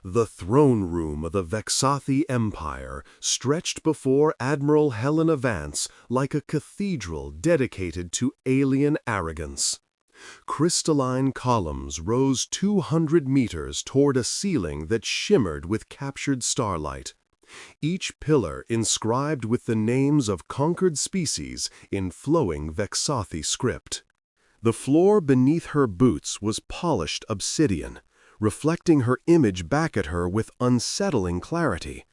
The throne room of the Vexathi Empire stretched before Admiral Helena Vance like a cathedral dedicated to alien arrogance. Crystalline columns rose 200 meters toward a ceiling that shimmered with captured starlight, each pillar inscribed with the names of conquered species in flowing Vexathi script. The floor beneath her boots was polished obsidian, reflecting her image back at her with unsettling clarity.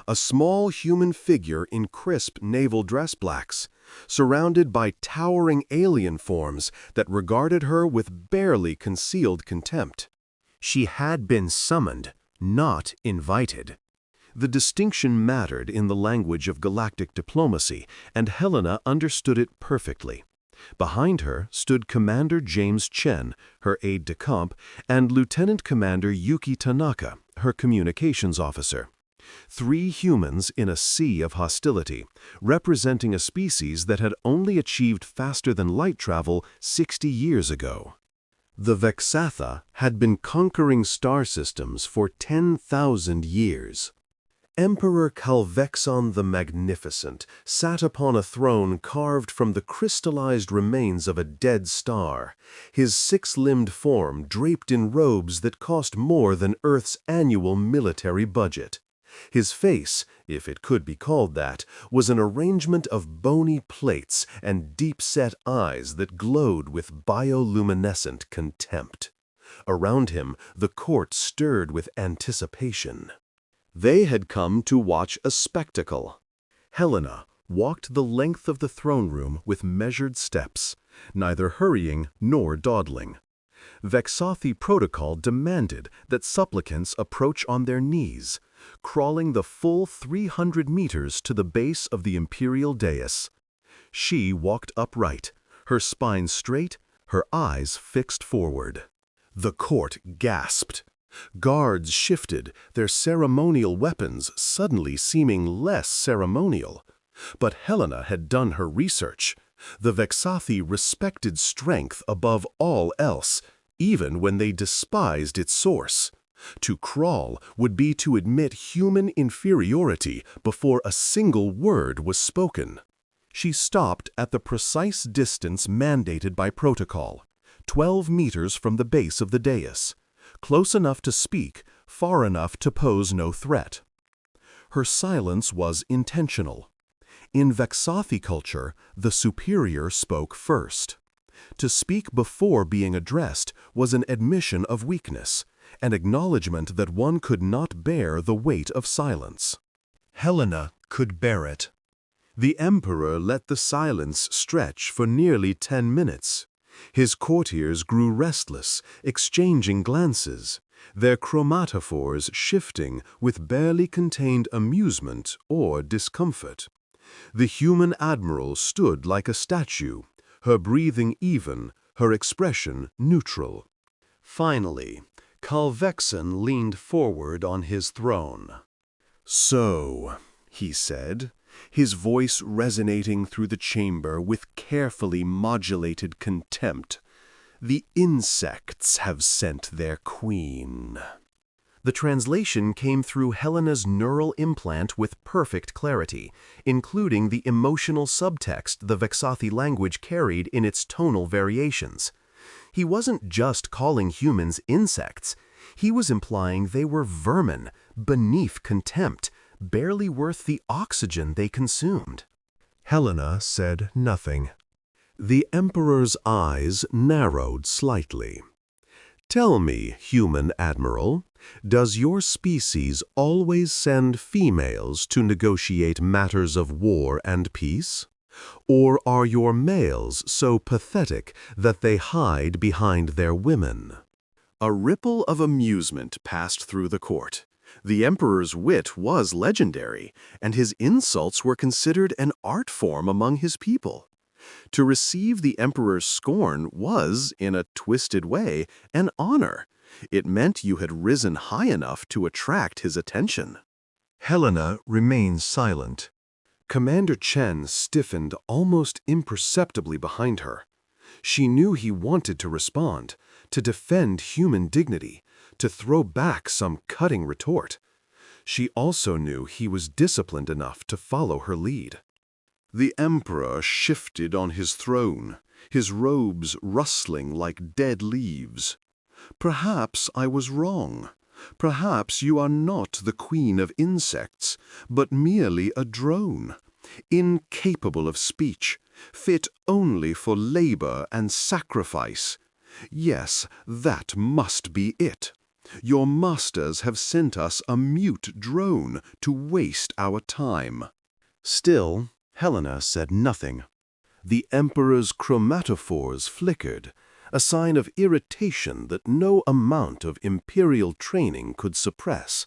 A small human figure in crisp naval dress blacks, surrounded by towering alien forms that regarded her with barely concealed contempt. She had been summoned, not invited. The distinction mattered in the language of galactic diplomacy, and Helena understood it perfectly. Behind her stood Commander James Chen, her aide-de-camp, and Lieutenant Commander Yuki Tanaka, her communications officer. 3 humans in a sea of hostility, representing a species that had only achieved faster-than-light travel 60 years ago. The Vexatha had been conquering star systems for 10,000 years. Emperor Calvexon the Magnificent sat upon a throne carved from the crystallized remains of a dead star, his 6-limbed form draped in robes that cost more than Earth's annual military budget. His face, if it could be called that, was an arrangement of bony plates and deep-set eyes that glowed with bioluminescent contempt. Around him, the court stirred with anticipation. They had come to watch a spectacle. Helena walked the length of the throne room with measured steps, neither hurrying nor dawdling. Vexathi protocol demanded that supplicants approach on their knees, crawling the full 300 meters to the base of the imperial dais. She walked upright, her spine straight, her eyes fixed forward. The court gasped. Guards shifted, their ceremonial weapons suddenly seeming less ceremonial. But Helena had done her research. The Vexathi respected strength above all else, even when they despised its source. To crawl would be to admit human inferiority before a single word was spoken. She stopped at the precise distance mandated by protocol, 12 meters from the base of the dais. Close enough to speak, far enough to pose no threat. Her silence was intentional. In Vexathi culture, the superior spoke first. To speak before being addressed was an admission of weakness, an acknowledgement that one could not bear the weight of silence. Helena could bear it. The Emperor let the silence stretch for nearly 10 minutes. His courtiers grew restless, exchanging glances, their chromatophores shifting with barely contained amusement or discomfort. The human admiral stood like a statue, her breathing even, her expression neutral. Finally, Calvexon leaned forward on his throne. "So," he said, his voice resonating through the chamber with carefully modulated contempt, "the insects have sent their queen." The translation came through Helena's neural implant with perfect clarity, including the emotional subtext the Vexathi language carried in its tonal variations. He wasn't just calling humans insects. He was implying they were vermin, beneath contempt, barely worth the oxygen they consumed. Helena said nothing. The Emperor's eyes narrowed slightly. "Tell me, human admiral, does your species always send females to negotiate matters of war and peace? Or are your males so pathetic that they hide behind their women?" A ripple of amusement passed through the court. The Emperor's wit was legendary, and his insults were considered an art form among his people. To receive the Emperor's scorn was, in a twisted way, an honor. It meant you had risen high enough to attract his attention. Helena remained silent. Commander Chen stiffened almost imperceptibly behind her. She knew he wanted to respond, to defend human dignity, to throw back some cutting retort. She also knew he was disciplined enough to follow her lead. The Emperor shifted on his throne, his robes rustling like dead leaves. "Perhaps I was wrong. Perhaps you are not the queen of insects, but merely a drone, incapable of speech, fit only for labor and sacrifice. Yes, that must be it. Your masters have sent us a mute drone to waste our time." Still, Helena said nothing. The Emperor's chromatophores flickered, a sign of irritation that no amount of imperial training could suppress.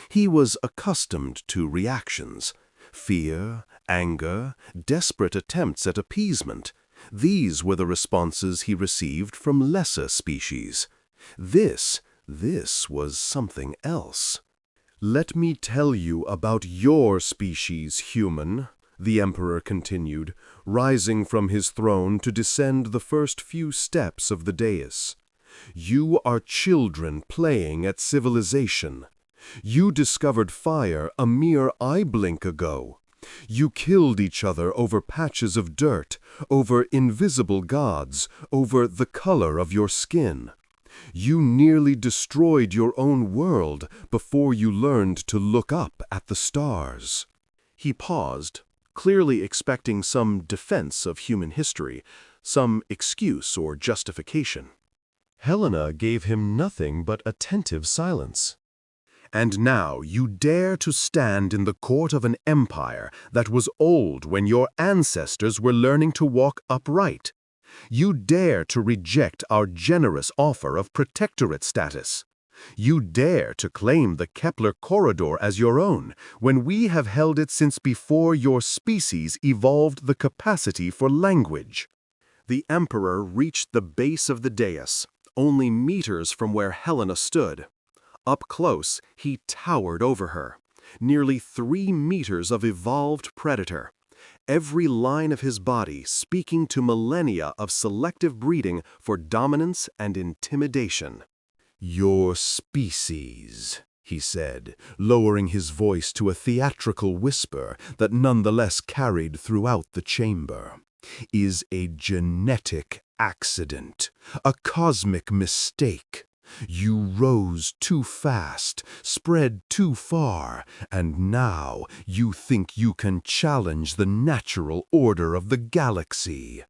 He was accustomed to reactions: fear, anger, desperate attempts at appeasement. These were the responses he received from lesser species. This was something else. "Let me tell you about your species, human," the Emperor continued, rising from his throne to descend the first few steps of the dais. "You are children playing at civilization. You discovered fire a mere eye blink ago. You killed each other over patches of dirt, over invisible gods, over the color of your skin. You nearly destroyed your own world before you learned to look up at the stars." He paused, clearly expecting some defense of human history, some excuse or justification. Helena gave him nothing but attentive silence. "And now you dare to stand in the court of an empire that was old when your ancestors were learning to walk upright. You dare to reject our generous offer of protectorate status. You dare to claim the Kepler corridor as your own, when we have held it since before your species evolved the capacity for language." The Emperor reached the base of the dais, only meters from where Helena stood. Up close, he towered over her, nearly 3 meters of evolved predator, every line of his body speaking to millennia of selective breeding for dominance and intimidation. "Your species," he said, lowering his voice to a theatrical whisper that nonetheless carried throughout the chamber, "is a genetic accident, a cosmic mistake. You rose too fast, spread too far, and now you think you can challenge the natural order of the galaxy.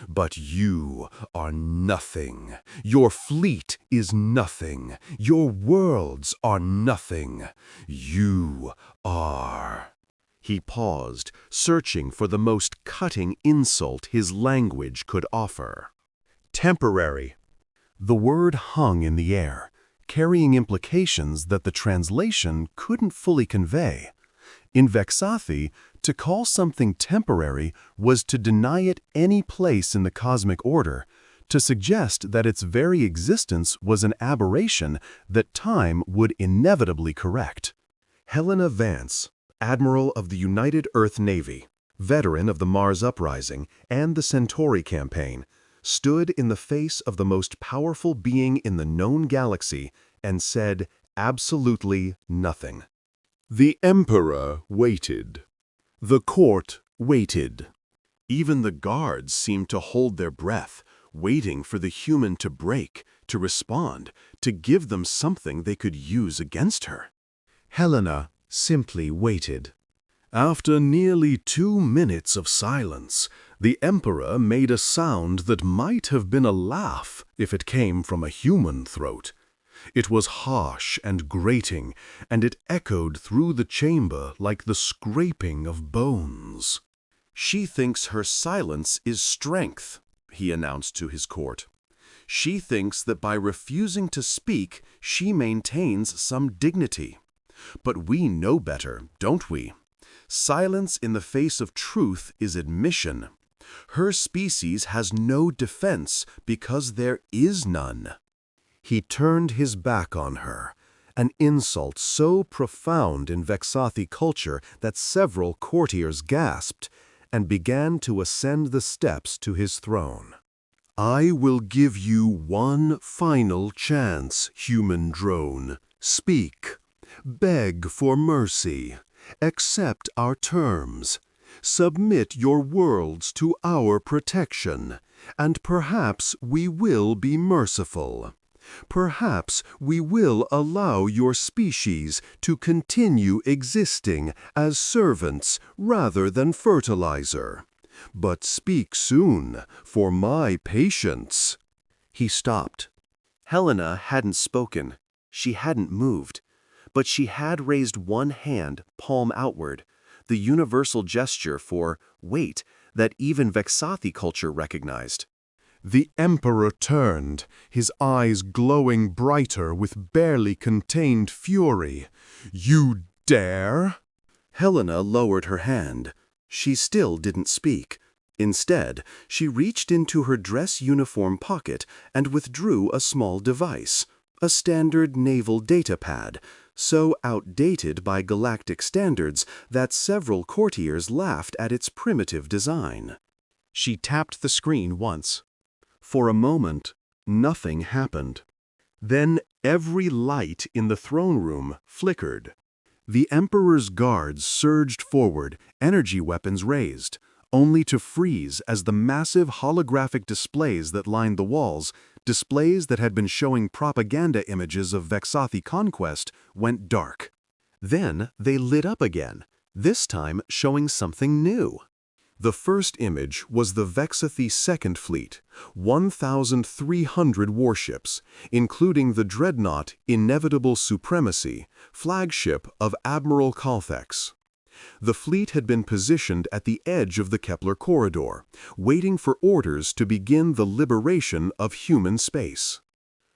But you are nothing. Your fleet is nothing. Your worlds are nothing. You are." He paused, searching for the most cutting insult his language could offer. "Temporary." The word hung in the air, carrying implications that the translation couldn't fully convey. In Vexathi, to call something temporary was to deny it any place in the cosmic order, to suggest that its very existence was an aberration that time would inevitably correct. Helena Vance, Admiral of the United Earth Navy, veteran of the Mars Uprising and the Centauri campaign, stood in the face of the most powerful being in the known galaxy and said absolutely nothing. The Emperor waited. The court waited. Even the guards seemed to hold their breath, waiting for the human to break, to respond, to give them something they could use against her. Helena simply waited. After nearly 2 minutes of silence, the Emperor made a sound that might have been a laugh if it came from a human throat. It was harsh and grating, and it echoed through the chamber like the scraping of bones. "She thinks her silence is strength," he announced to his court. "She thinks that by refusing to speak, she maintains some dignity. But we know better, don't we? Silence in the face of truth is admission. Her species has no defense because there is none." He turned his back on her, an insult so profound in Vexathi culture that several courtiers gasped, and began to ascend the steps to his throne. I will give you one final chance, human drone. Speak. Beg for mercy. Accept our terms. Submit your worlds to our protection, and perhaps we will be merciful. Perhaps we will allow your species to continue existing as servants rather than fertilizer. But speak soon, for my patience." He stopped. Helena hadn't spoken. She hadn't moved. But she had raised one hand, palm outward, the universal gesture for wait that even Vexathi culture recognized. The Emperor turned, his eyes glowing brighter with barely contained fury. "You dare?" Helena lowered her hand. She still didn't speak. Instead, she reached into her dress uniform pocket and withdrew a small device, a standard naval data pad, so outdated by galactic standards that several courtiers laughed at its primitive design. She tapped the screen once. For a moment, nothing happened. Then every light in the throne room flickered. The Emperor's guards surged forward, energy weapons raised, only to freeze as the massive holographic displays that lined the walls, displays that had been showing propaganda images of Vexathi conquest, went dark. Then they lit up again, this time showing something new. The first image was the Vexathi Second Fleet, 1,300 warships, including the dreadnought Inevitable Supremacy, flagship of Admiral Colthex. The fleet had been positioned at the edge of the Kepler corridor, waiting for orders to begin the liberation of human space.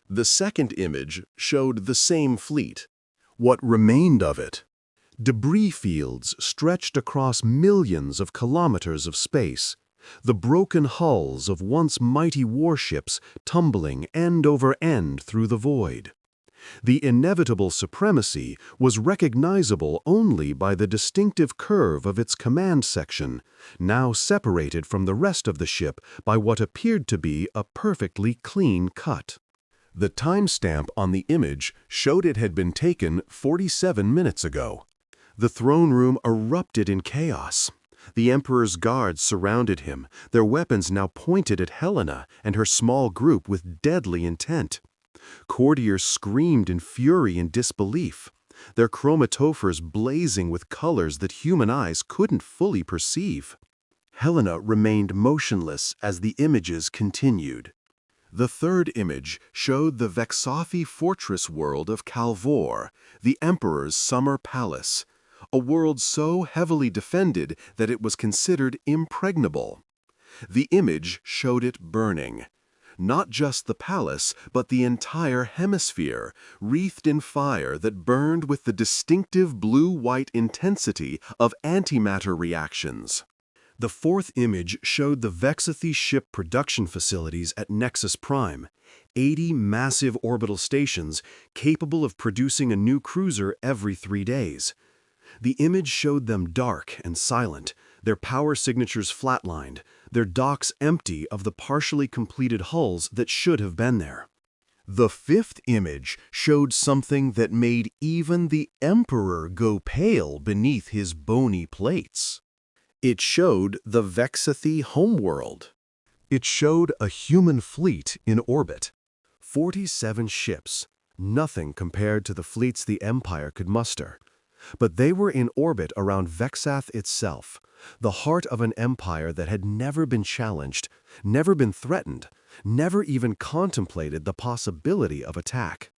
The second image showed the same fleet. What remained of it? Debris fields stretched across millions of kilometers of space, the broken hulls of once mighty warships tumbling end over end through the void. The Inevitable Supremacy was recognizable only by the distinctive curve of its command section, now separated from the rest of the ship by what appeared to be a perfectly clean cut. The timestamp on the image showed it had been taken 47 minutes ago. The throne room erupted in chaos. The Emperor's guards surrounded him, their weapons now pointed at Helena and her small group with deadly intent. Courtiers screamed in fury and disbelief, their chromatophores blazing with colors that human eyes couldn't fully perceive. Helena remained motionless as the images continued. The third image showed the Vexathi fortress world of Calvor, the Emperor's summer palace, a world so heavily defended that it was considered impregnable. The image showed it burning. Not just the palace, but the entire hemisphere, wreathed in fire that burned with the distinctive blue-white intensity of antimatter reactions. The fourth image showed the Vexathi ship production facilities at Nexus Prime, 80 massive orbital stations capable of producing a new cruiser every 3 days. The image showed them dark and silent, their power signatures flatlined, their docks empty of the partially completed hulls that should have been there. The fifth image showed something that made even the Emperor go pale beneath his bony plates. It showed the Vexathi homeworld. It showed a human fleet in orbit. 47 ships, nothing compared to the fleets the Empire could muster. But they were in orbit around Vexath itself, the heart of an empire that had never been challenged, never been threatened, never even contemplated the possibility of attack.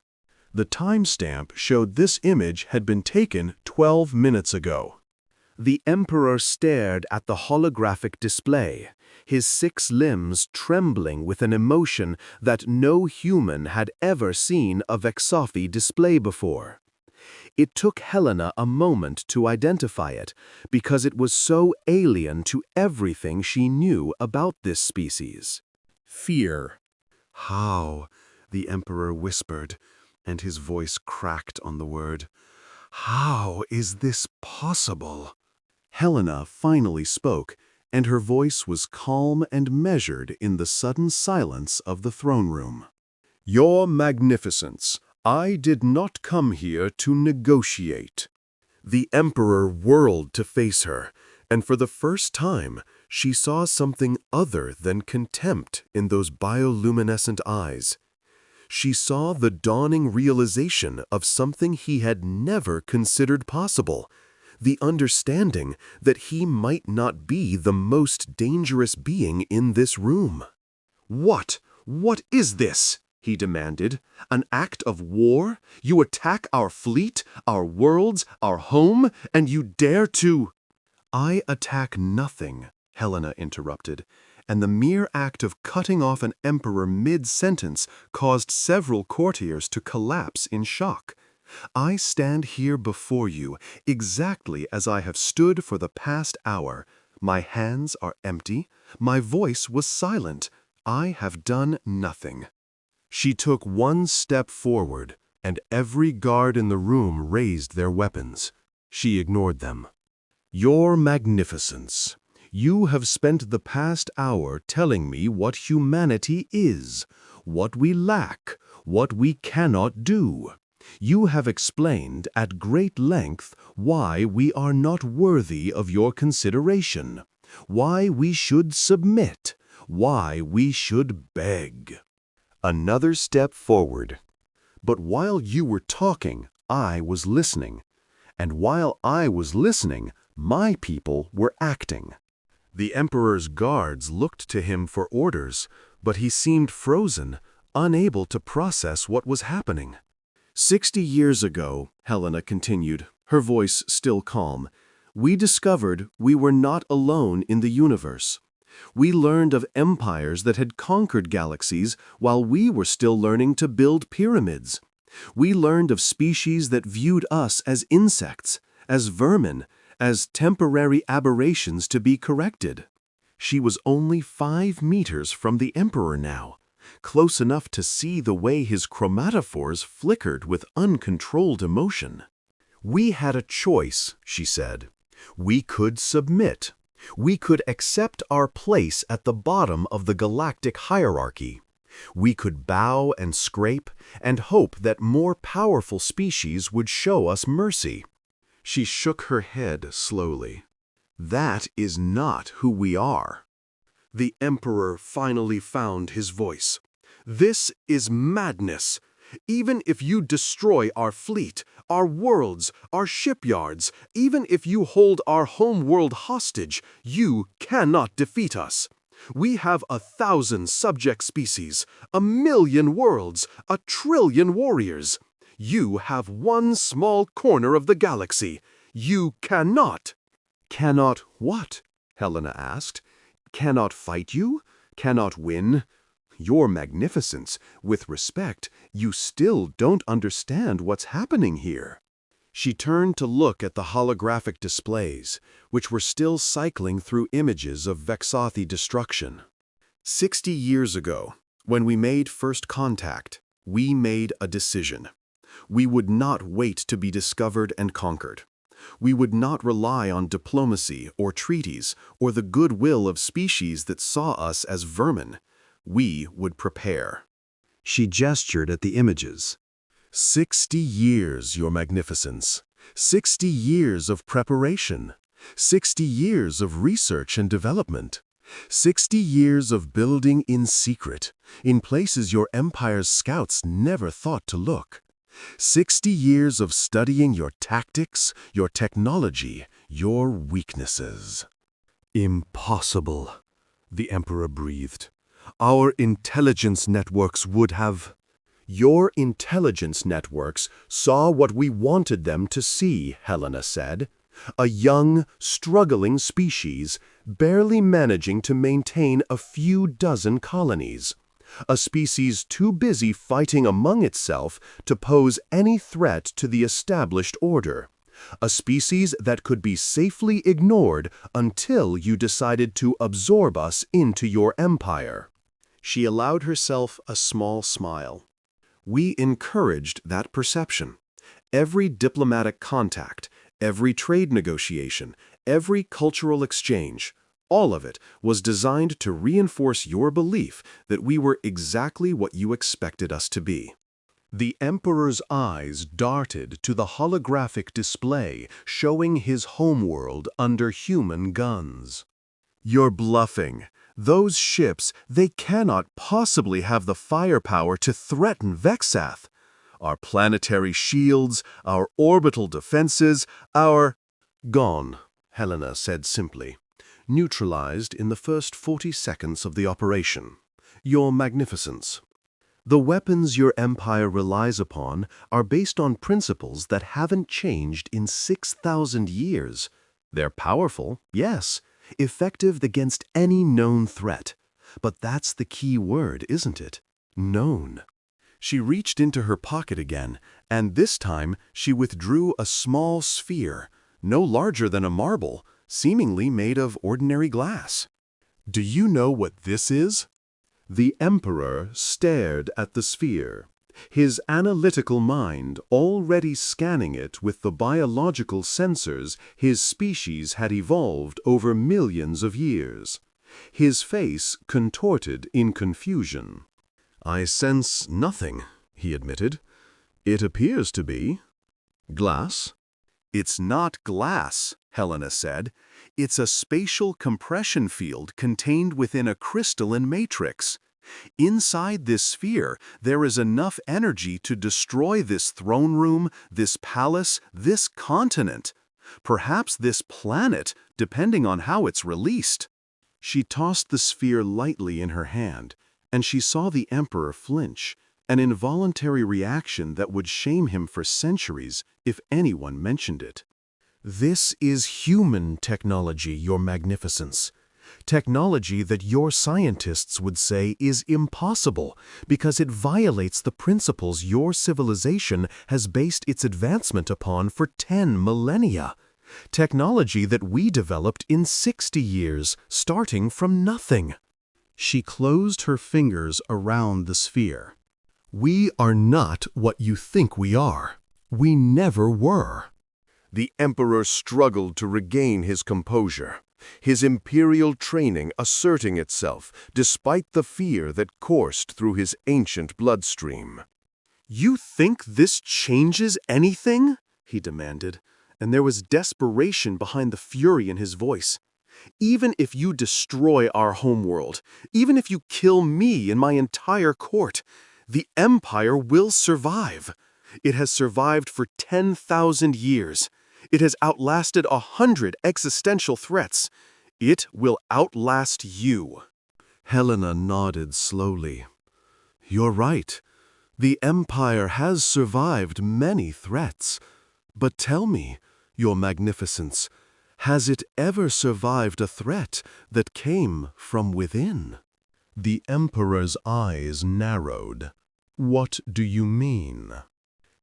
The timestamp showed this image had been taken 12 minutes ago. The Emperor stared at the holographic display, his 6 limbs trembling with an emotion that no human had ever seen a Vexathi display before. It took Helena a moment to identify it, because it was so alien to everything she knew about this species. Fear. "How?" the Emperor whispered, and his voice cracked on the word. "How is this possible?" Helena finally spoke, and her voice was calm and measured in the sudden silence of the throne room. "Your Magnificence, I did not come here to negotiate." The Emperor whirled to face her, and for the first time, she saw something other than contempt in those bioluminescent eyes. She saw the dawning realization of something he had never considered possible, the understanding that he might not be the most dangerous being in this room. "What is this?" he demanded. "An act of war? You attack our fleet, our worlds, our home, and you dare to—" "I attack nothing," Helena interrupted, and the mere act of cutting off an emperor mid-sentence caused several courtiers to collapse in shock. "I stand here before you exactly as I have stood for the past hour. My hands are empty. My voice was silent. I have done nothing." She took one step forward, and every guard in the room raised their weapons. She ignored them. "Your Magnificence, you have spent the past hour telling me what humanity is, what we lack, what we cannot do. You have explained at great length why we are not worthy of your consideration, why we should submit, why we should beg." Another step forward. "But while you were talking, I was listening. And while I was listening, my people were acting." The Emperor's guards looked to him for orders, but he seemed frozen, unable to process what was happening. 60 years ago, Helena continued, her voice still calm, we discovered we were not alone in the universe. We learned of empires that had conquered galaxies while we were still learning to build pyramids. We learned of species that viewed us as insects, as vermin, as temporary aberrations to be corrected. She was only 5 meters from the Emperor now, close enough to see the way his chromatophores flickered with uncontrolled emotion. "We had a choice," she said. "We could submit. We could accept our place at the bottom of the galactic hierarchy. We could bow and scrape and hope that more powerful species would show us mercy." She shook her head slowly. "That is not who we are." The Emperor finally found his voice. "This is madness. Even if you destroy our fleet, our worlds, our shipyards, even if you hold our home world hostage, you cannot defeat us. We have 1,000 subject species, 1,000,000 worlds, 1,000,000,000,000 warriors. You have one small corner of the galaxy. You cannot." "Cannot what?" Helena asked. "Cannot fight you? Cannot win? Your Magnificence, with respect, you still don't understand what's happening here." She turned to look at the holographic displays, which were still cycling through images of Vexathi destruction. 60 years ago, when we made first contact, we made a decision. We would not wait to be discovered and conquered. We would not rely on diplomacy or treaties or the goodwill of species that saw us as vermin. We would prepare. She gestured at the images. 60 years, Your Magnificence. 60 years of preparation. 60 years of research and development. 60 years of building in secret, in places your empire's scouts never thought to look. 60 years of studying your tactics, your technology, your weaknesses. "Impossible," the Emperor breathed. "Our intelligence networks would have—" "Your intelligence networks saw what we wanted them to see," Helena said. "A young, struggling species, barely managing to maintain a few dozen colonies. A species too busy fighting among itself to pose any threat to the established order. A species that could be safely ignored until you decided to absorb us into your empire." She allowed herself a small smile. "We encouraged that perception. Every diplomatic contact, every trade negotiation, every cultural exchange, All of it was designed to reinforce your belief that we were exactly what you expected us to be. The Emperor's eyes darted to the holographic display showing his homeworld under human guns. You're bluffing. Those ships, they cannot possibly have the firepower to threaten Vexath. Our planetary shields, our orbital defenses, our— Gone, Helena said simply. Neutralized in the first 40 seconds of the operation. Your Magnificence. The weapons your empire relies upon are based on principles that haven't changed in 6,000 years. They're powerful, yes, effective against any known threat. But that's the key word, isn't it? Known. She reached into her pocket again, and this time she withdrew a small sphere, no larger than a marble, seemingly made of ordinary glass. Do you know what this is? The Emperor stared at the sphere, his analytical mind already scanning it with the biological sensors his species had evolved over millions of years. His face contorted in confusion. I sense nothing, he admitted. It appears to be glass. It's not glass, Helena said. It's a spatial compression field contained within a crystalline matrix. Inside this sphere, there is enough energy to destroy this throne room, this palace, this continent. Perhaps this planet, depending on how it's released. She tossed the sphere lightly in her hand, and she saw the Emperor flinch, an involuntary reaction that would shame him for centuries if anyone mentioned it. This is human technology, Your Magnificence. Technology that your scientists would say is impossible because it violates the principles your civilization has based its advancement upon for 10 millennia. Technology that we developed in 60 years, starting from nothing. She closed her fingers around the sphere. We are not what you think we are. We never were. The Emperor struggled to regain his composure, his imperial training asserting itself despite the fear that coursed through his ancient bloodstream. You think this changes anything? He demanded, and there was desperation behind the fury in his voice. Even if you destroy our homeworld, even if you kill me and my entire court, the Empire will survive. It has survived for 10,000 years. It has outlasted 100 existential threats. It will outlast you. Helena nodded slowly. You're right. The Empire has survived many threats. But tell me, Your Magnificence, has it ever survived a threat that came from within? The Emperor's eyes narrowed. What do you mean?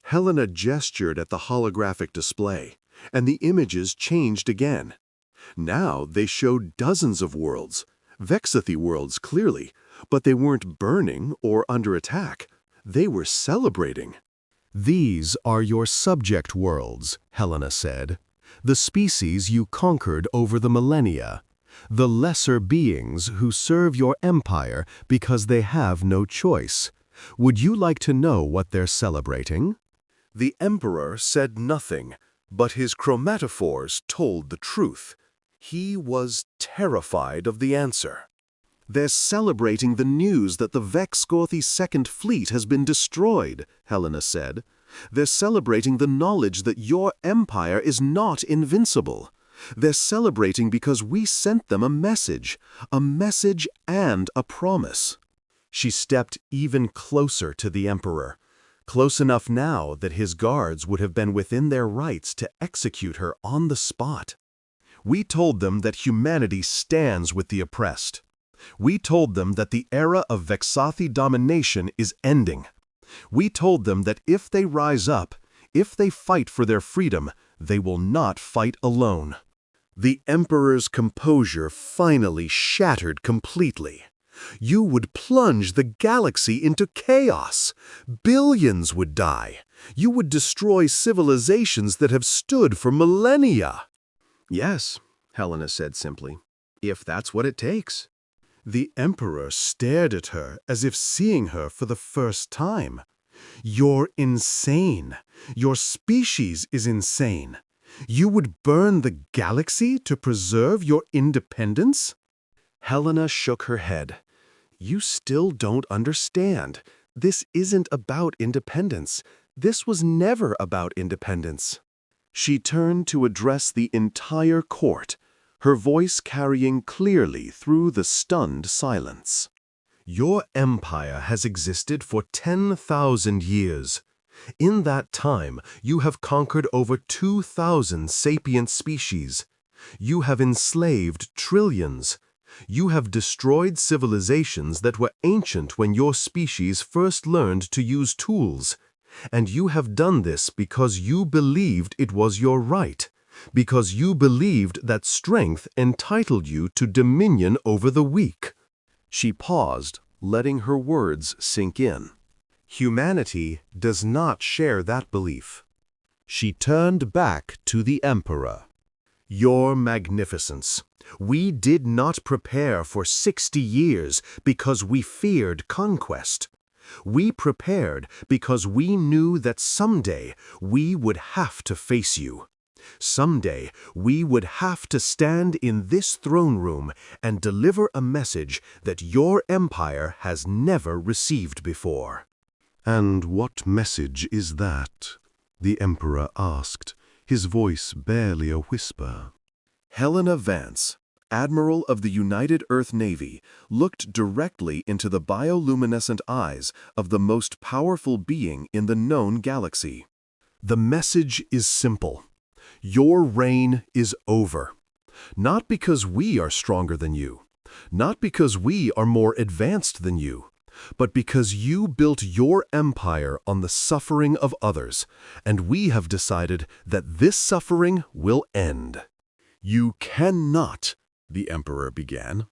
Helena gestured at the holographic display, and the images changed again. Now they showed dozens of worlds, Vexathi worlds clearly, but they weren't burning or under attack. They were celebrating. These are your subject worlds, Helena said. The species you conquered over the millennia. The lesser beings who serve your empire because they have no choice. Would you like to know what they're celebrating? The Emperor said nothing, but his chromatophores told the truth. He was terrified of the answer. They're celebrating the news that the Vexathi Second Fleet has been destroyed, Helena said. They're celebrating the knowledge that your empire is not invincible. They're celebrating because we sent them a message and a promise. She stepped even closer to the Emperor, close enough now that his guards would have been within their rights to execute her on the spot. We told them that humanity stands with the oppressed. We told them that the era of Vexathi domination is ending. We told them that if they rise up, if they fight for their freedom, they will not fight alone. The Emperor's composure finally shattered completely. You would plunge the galaxy into chaos. Billions would die. You would destroy civilizations that have stood for millennia. Yes, Helena said simply. if that's what it takes." The Emperor stared at her as if seeing her for the first time. "You're insane. Your species is insane. You would burn the galaxy to preserve your independence?" Helena shook her head. "You still don't understand. This isn't about independence. This was never about independence." She turned to address the entire court, her voice carrying clearly through the stunned silence. "Your empire has existed for 10,000 years. In that time, you have conquered over 2,000 sapient species. You have enslaved trillions. You have destroyed civilizations that were ancient when your species first learned to use tools. And you have done this because you believed it was your right, because you believed that strength entitled you to dominion over the weak." She paused, letting her words sink in. Humanity does not share that belief. She turned back to the Emperor. "Your Magnificence, we did not prepare for 60 years because we feared conquest. We prepared because we knew that someday we would have to face you. Someday we would have to stand in this throne room and deliver a message that your empire has never received before." "And what message is that?" the Emperor asked, his voice barely a whisper. Helena Vance, Admiral of the United Earth Navy, looked directly into the bioluminescent eyes of the most powerful being in the known galaxy. "The message is simple. Your reign is over. Not because we are stronger than you, not because we are more advanced than you, but because you built your empire on the suffering of others, and we have decided that this suffering will end." "You cannot," the Emperor began.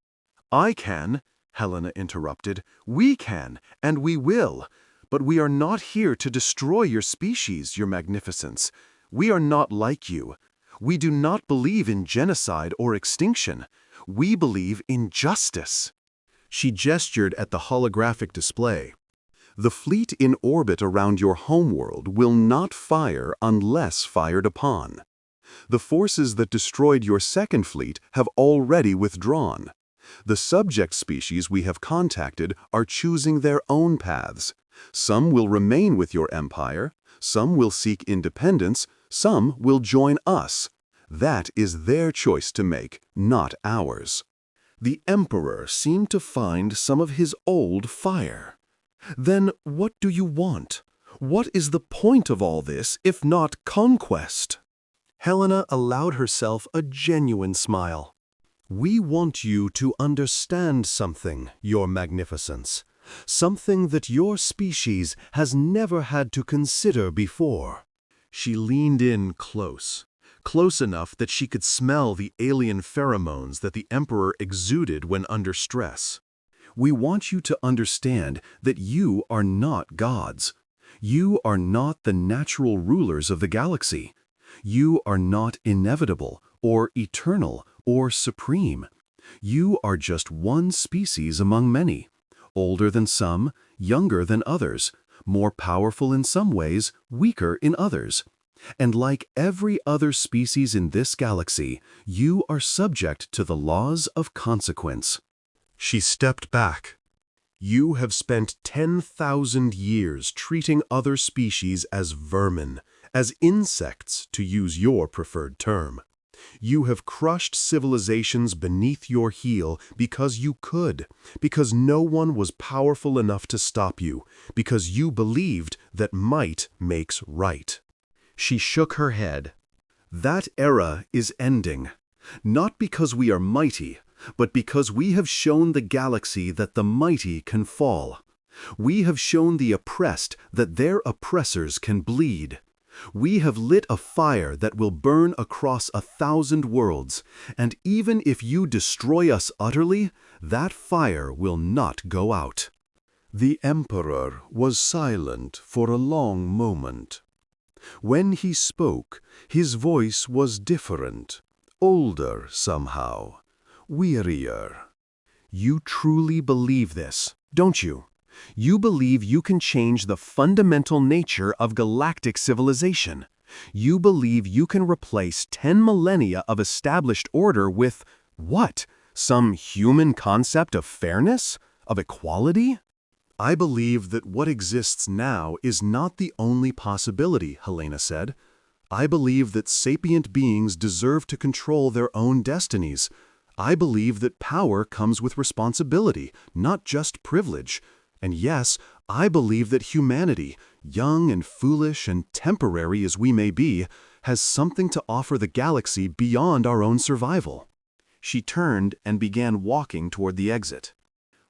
"I can," Helena interrupted. "We can, and we will. But we are not here to destroy your species, Your Magnificence. We are not like you. We do not believe in genocide or extinction. We believe in justice." She gestured at the holographic display. "The fleet in orbit around your homeworld will not fire unless fired upon. The forces that destroyed your second fleet have already withdrawn. The subject species we have contacted are choosing their own paths. Some will remain with your empire, some will seek independence, some will join us. That is their choice to make, not ours." The Emperor seemed to find some of his old fire. "Then what do you want? What is the point of all this, if not conquest?" Helena allowed herself a genuine smile. "We want you to understand something, Your Magnificence. Something that your species has never had to consider before." She leaned in close enough that she could smell the alien pheromones that the Emperor exuded when under stress. "We want you to understand that you are not gods. You are not the natural rulers of the galaxy. You are not inevitable, or eternal, or supreme. You are just one species among many, older than some, younger than others, more powerful in some ways, weaker in others. And like every other species in this galaxy, you are subject to the laws of consequence." She stepped back. "You have spent 10,000 years treating other species as vermin, as insects, to use your preferred term. You have crushed civilizations beneath your heel because you could, because no one was powerful enough to stop you, because you believed that might makes right." She shook her head. "That era is ending, not because we are mighty, but because we have shown the galaxy that the mighty can fall. We have shown the oppressed that their oppressors can bleed. We have lit a fire that will burn across 1,000 worlds, and even if you destroy us utterly, that fire will not go out." The Emperor was silent for a long moment. When he spoke, his voice was different, older somehow, wearier. You truly believe this, don't you? You believe you can change the fundamental nature of galactic civilization. You believe you can replace 10 millennia of established order with, what? Some human concept of fairness? Of equality? I believe that what exists now is not the only possibility, Helena said. I believe that sapient beings deserve to control their own destinies. I believe that power comes with responsibility, not just privilege. And yes, I believe that humanity, young and foolish and temporary as we may be, has something to offer the galaxy beyond our own survival. She turned and began walking toward the exit.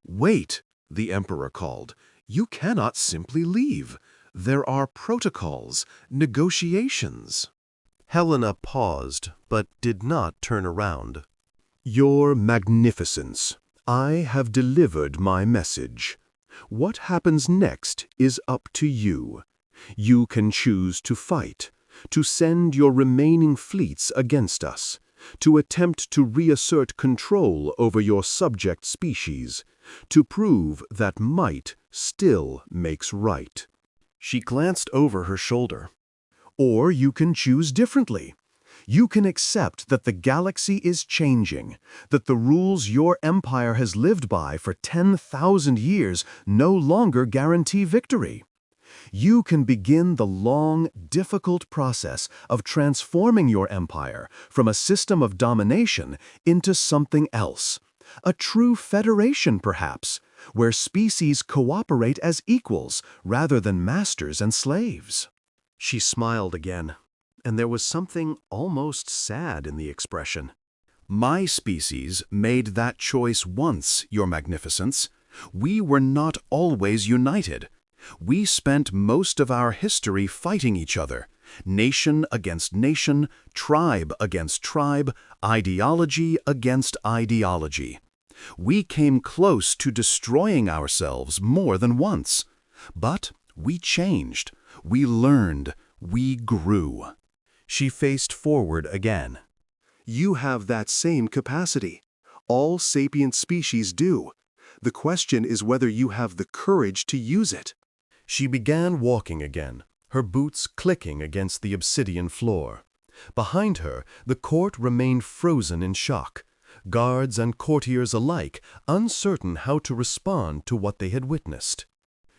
Wait, the Emperor called. You cannot simply leave. There are protocols, negotiations. Helena paused, but did not turn around. Your Magnificence, I have delivered my message. What happens next is up to you. You can choose to fight, to send your remaining fleets against us, to attempt to reassert control over your subject species, to prove that might still makes right. She glanced over her shoulder. Or you can choose differently. You can accept that the galaxy is changing, that the rules your empire has lived by for 10,000 years no longer guarantee victory. You can begin the long, difficult process of transforming your empire from a system of domination into something else. A true federation, perhaps, where species cooperate as equals rather than masters and slaves. She smiled again, and there was something almost sad in the expression. My species made that choice once, Your Magnificence. We were not always united. We spent most of our history fighting each other, nation against nation, tribe against tribe, ideology against ideology. We came close to destroying ourselves more than once. But we changed, we learned, we grew. She faced forward again. You have that same capacity. All sapient species do. The question is whether you have the courage to use it. She began walking again, her boots clicking against the obsidian floor. Behind her, the court remained frozen in shock, guards and courtiers alike uncertain how to respond to what they had witnessed.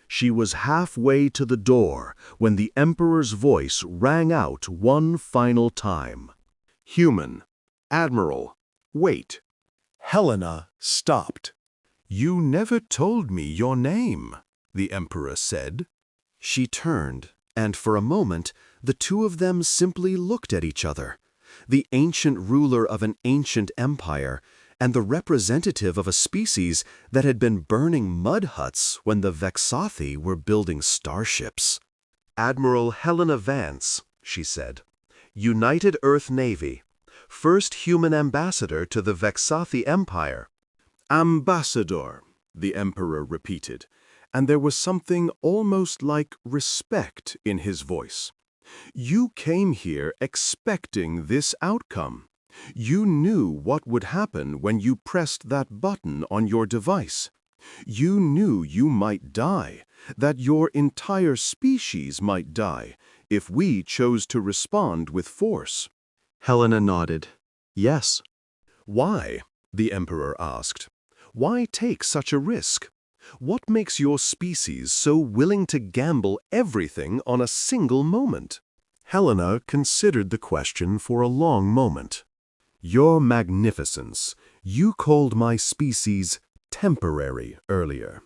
She was halfway to the door when the Emperor's voice rang out one final time. Human, Admiral, wait. Helena stopped. You never told me your name, the Emperor said. She turned, and for a moment, the two of them simply looked at each other. The ancient ruler of an ancient empire, and the representative of a species that had been burning mud huts when the Vexathi were building starships. Admiral Helena Vance, she said, United Earth Navy, first human ambassador to the Vexathi Empire. Ambassador, the Emperor repeated, and there was something almost like respect in his voice. You came here expecting this outcome. You knew what would happen when you pressed that button on your device. You knew you might die, that your entire species might die, if we chose to respond with force. Helena nodded. Yes. Why? The Emperor asked. Why take such a risk? What makes your species so willing to gamble everything on a single moment? Helena considered the question for a long moment. Your Magnificence, you called my species temporary earlier.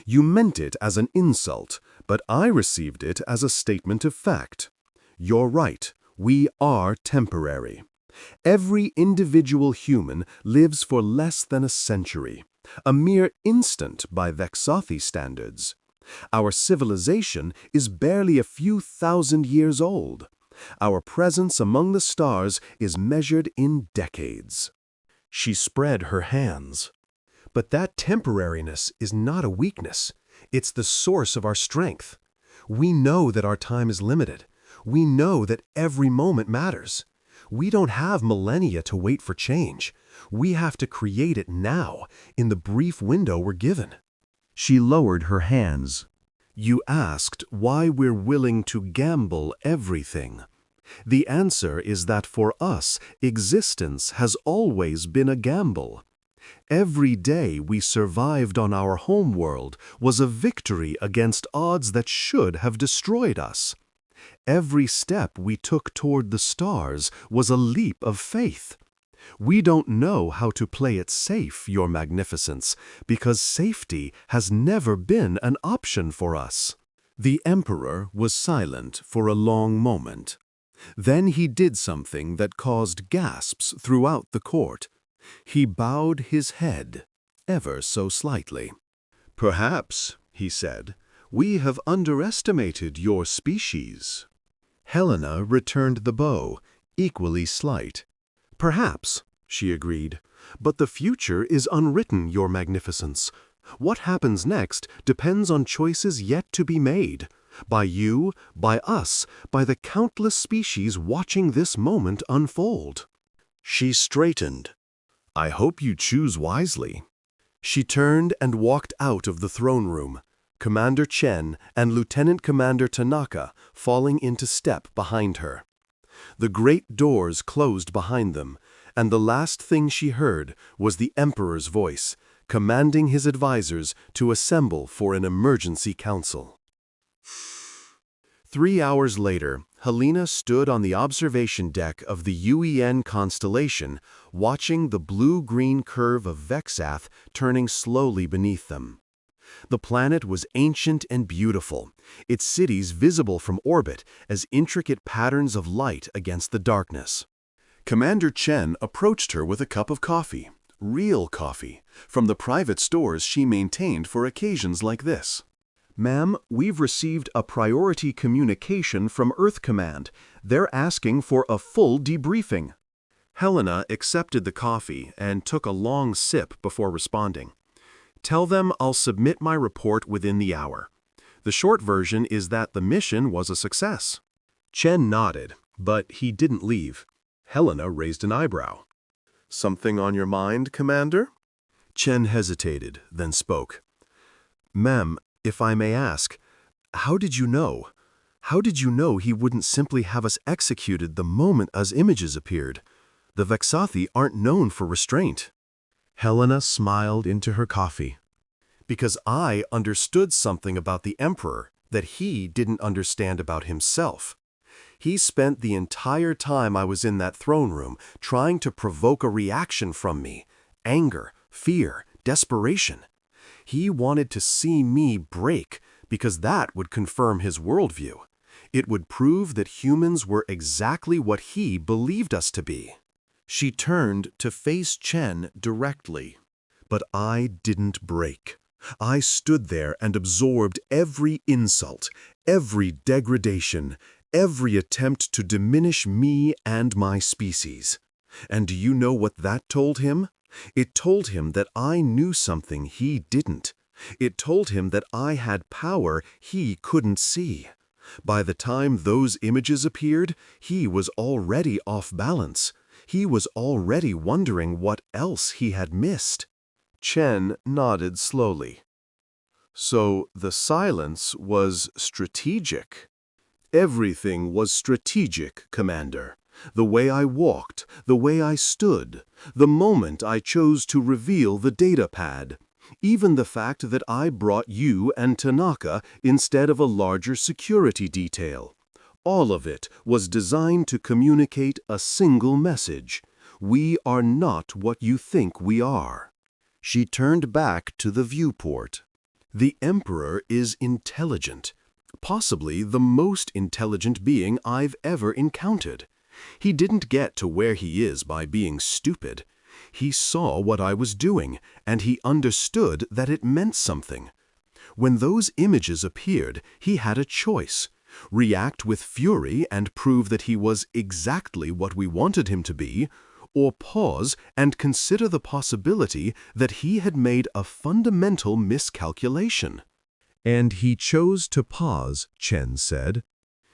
You meant it as an insult, but I received it as a statement of fact. You're right, we are temporary. Every individual human lives for less than a century, a mere instant by Vexathi standards. Our civilization is barely a few thousand years old. Our presence among the stars is measured in decades. She spread her hands. But that temporariness is not a weakness. It's the source of our strength. We know that our time is limited. We know that every moment matters. We don't have millennia to wait for change. We have to create it now, in the brief window we're given." She lowered her hands. "You asked why we're willing to gamble everything. The answer is that for us, existence has always been a gamble. Every day we survived on our homeworld was a victory against odds that should have destroyed us. Every step we took toward the stars was a leap of faith. We don't know how to play it safe, Your Magnificence, because safety has never been an option for us." The Emperor was silent for a long moment. Then he did something that caused gasps throughout the court. He bowed his head, ever so slightly. "Perhaps," he said, "we have underestimated your species." Helena returned the bow, equally slight. "Perhaps," she agreed, "but the future is unwritten, Your Magnificence. What happens next depends on choices yet to be made. By you, by us, by the countless species watching this moment unfold." She straightened. "I hope you choose wisely." She turned and walked out of the throne room, Commander Chen and Lieutenant Commander Tanaka falling into step behind her. The great doors closed behind them, and the last thing she heard was the Emperor's voice, commanding his advisors to assemble for an emergency council. 3 hours later, Helena stood on the observation deck of the UEN constellation, watching the blue-green curve of Vexath turning slowly beneath them. The planet was ancient and beautiful, its cities visible from orbit as intricate patterns of light against the darkness. Commander Chen approached her with a cup of coffee, real coffee, from the private stores she maintained for occasions like this. "Ma'am, we've received a priority communication from Earth Command. They're asking for a full debriefing." Helena accepted the coffee and took a long sip before responding. "Tell them I'll submit my report within the hour. The short version is that the mission was a success." Chen nodded, but he didn't leave. Helena raised an eyebrow. "Something on your mind, Commander?" Chen hesitated, then spoke. "Ma'am, if I may ask, how did you know? How did you know he wouldn't simply have us executed the moment as images appeared? The Vexathi aren't known for restraint." Helena smiled into her coffee. "Because I understood something about the Emperor that he didn't understand about himself. He spent the entire time I was in that throne room trying to provoke a reaction from me, anger, fear, desperation. He wanted to see me break because that would confirm his worldview. It would prove that humans were exactly what he believed us to be." She turned to face Chen directly. "But I didn't break. I stood there and absorbed every insult, every degradation, every attempt to diminish me and my species. And do you know what that told him? It told him that I knew something he didn't. It told him that I had power he couldn't see. By the time those images appeared, he was already off balance. He was already wondering what else he had missed." Chen nodded slowly. "So the silence was strategic?" "Everything was strategic, Commander. The way I walked, the way I stood, the moment I chose to reveal the data pad, even the fact that I brought you and Tanaka instead of a larger security detail. All of it was designed to communicate a single message. We are not what you think we are." She turned back to the viewport. "The Emperor is intelligent, possibly the most intelligent being I've ever encountered. He didn't get to where he is by being stupid. He saw what I was doing, and he understood that it meant something. When those images appeared, he had a choice: react with fury and prove that he was exactly what we wanted him to be, or pause and consider the possibility that he had made a fundamental miscalculation." "And he chose to pause," Chen said.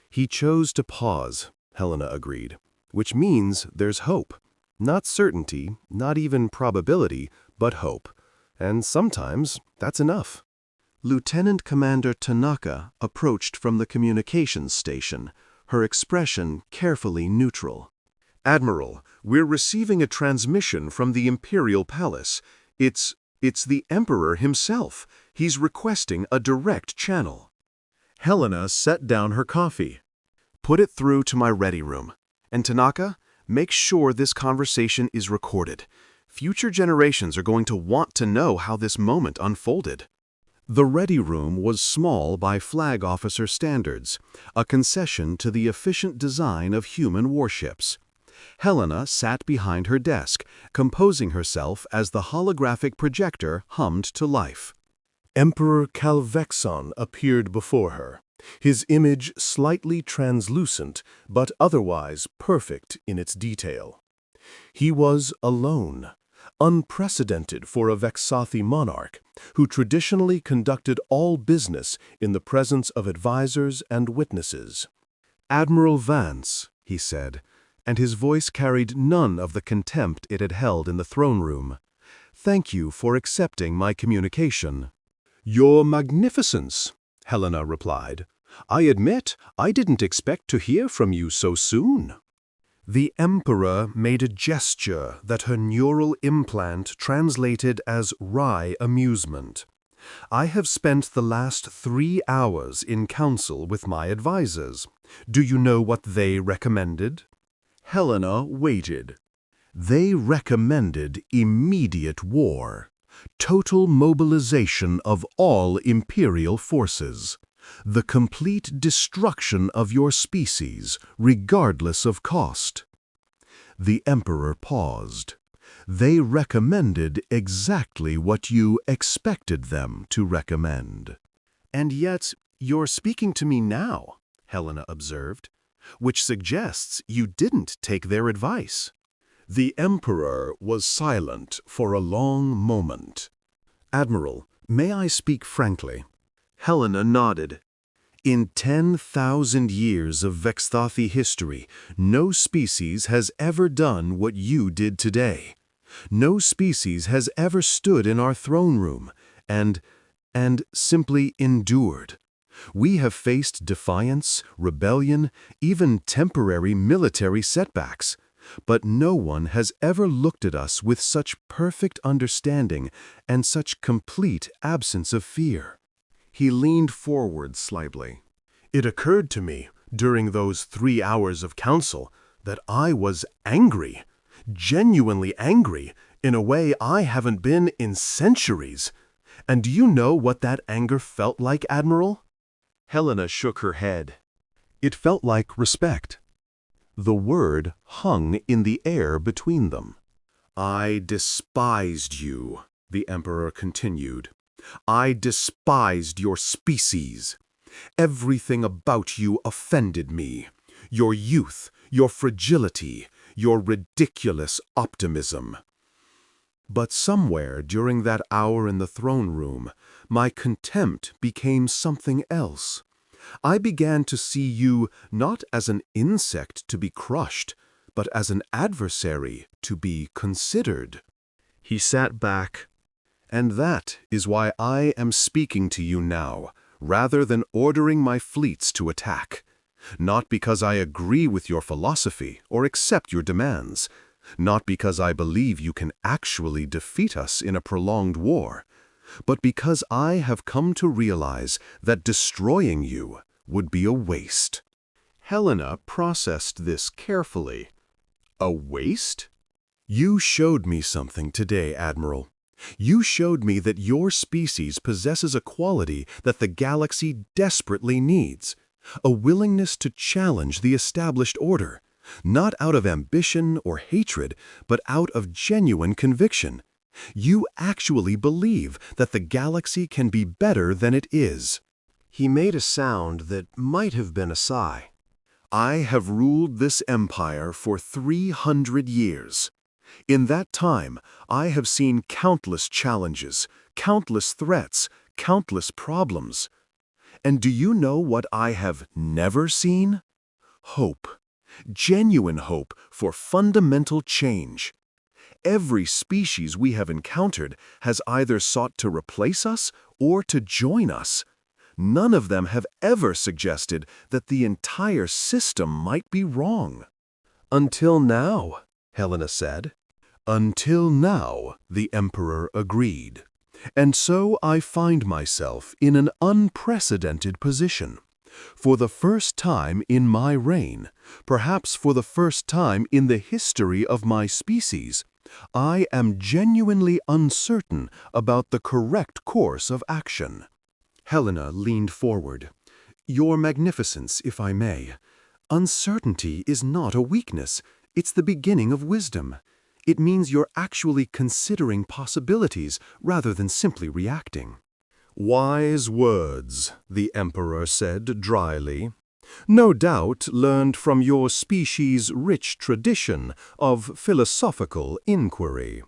"He chose to pause," Helena agreed. which means there's hope. Not certainty, not even probability, but hope. And sometimes that's enough. Lieutenant Commander Tanaka approached from the communications station, her expression carefully neutral. Admiral, we're receiving a transmission from the Imperial Palace. It's the Emperor himself. He's requesting a direct channel. Helena set down her coffee. Put it through to my ready room. And Tanaka, make sure this conversation is recorded. Future generations are going to want to know how this moment unfolded. The ready room was small by flag officer standards, a concession to the efficient design of human warships. Helena sat behind her desk, composing herself as the holographic projector hummed to life. Emperor Calvexon appeared before her, his image slightly translucent, but otherwise perfect in its detail. He was alone, unprecedented for a Vexathi monarch, who traditionally conducted all business in the presence of advisors and witnesses. "Admiral Vance," he said, and his voice carried none of the contempt it had held in the throne room. "Thank you for accepting my communication." "Your Magnificence," Helena replied. "I admit I didn't expect to hear from you so soon." The Emperor made a gesture that her neural implant translated as wry amusement. "I have spent the last 3 hours in council with my advisors. Do you know what they recommended?" Helena waited. "They recommended immediate war, total mobilization of all Imperial forces, the complete destruction of your species, regardless of cost." The Emperor paused. "They recommended exactly what you expected them to recommend." "And yet, you're speaking to me now," Helena observed, "which suggests you didn't take their advice." The Emperor was silent for a long moment. "Admiral, may I speak frankly?" Helena nodded. "In 10,000 years of Vexathi history, no species has ever done what you did today. No species has ever stood in our throne room and simply endured. We have faced defiance, rebellion, even temporary military setbacks. But no one has ever looked at us with such perfect understanding and such complete absence of fear." He leaned forward slightly. "It occurred to me, during those 3 hours of council, that I was angry, genuinely angry, in a way I haven't been in centuries. And do you know what that anger felt like, Admiral?" Helena shook her head. "It felt like respect." The word hung in the air between them. "I despised you," the Emperor continued. "I despised your species. Everything about you offended me. Your youth, your fragility, your ridiculous optimism. But somewhere during that hour in the throne room, my contempt became something else. I began to see you not as an insect to be crushed, but as an adversary to be considered." He sat back. "And that is why I am speaking to you now, rather than ordering my fleets to attack. Not because I agree with your philosophy or accept your demands. Not because I believe you can actually defeat us in a prolonged war. But because I have come to realize that destroying you would be a waste." Helena processed this carefully. "A waste?" "You showed me something today, Admiral. You showed me that your species possesses a quality that the galaxy desperately needs, a willingness to challenge the established order, not out of ambition or hatred, but out of genuine conviction. You actually believe that the galaxy can be better than it is." He made a sound that might have been a sigh. "I have ruled this empire for 300 years. In that time, I have seen countless challenges, countless threats, countless problems. And do you know what I have never seen? Hope. Genuine hope for fundamental change. Every species we have encountered has either sought to replace us or to join us. None of them have ever suggested that the entire system might be wrong. Until now, Helena said. Until now, the Emperor agreed. And so I find myself in an unprecedented position. For the first time in my reign, perhaps for the first time in the history of my species, I am genuinely uncertain about the correct course of action. Helena leaned forward. Your Magnificence, if I may. Uncertainty is not a weakness. It's the beginning of wisdom. It means you're actually considering possibilities rather than simply reacting. Wise words, the Emperor said dryly. No doubt learned from your species' rich tradition of philosophical inquiry.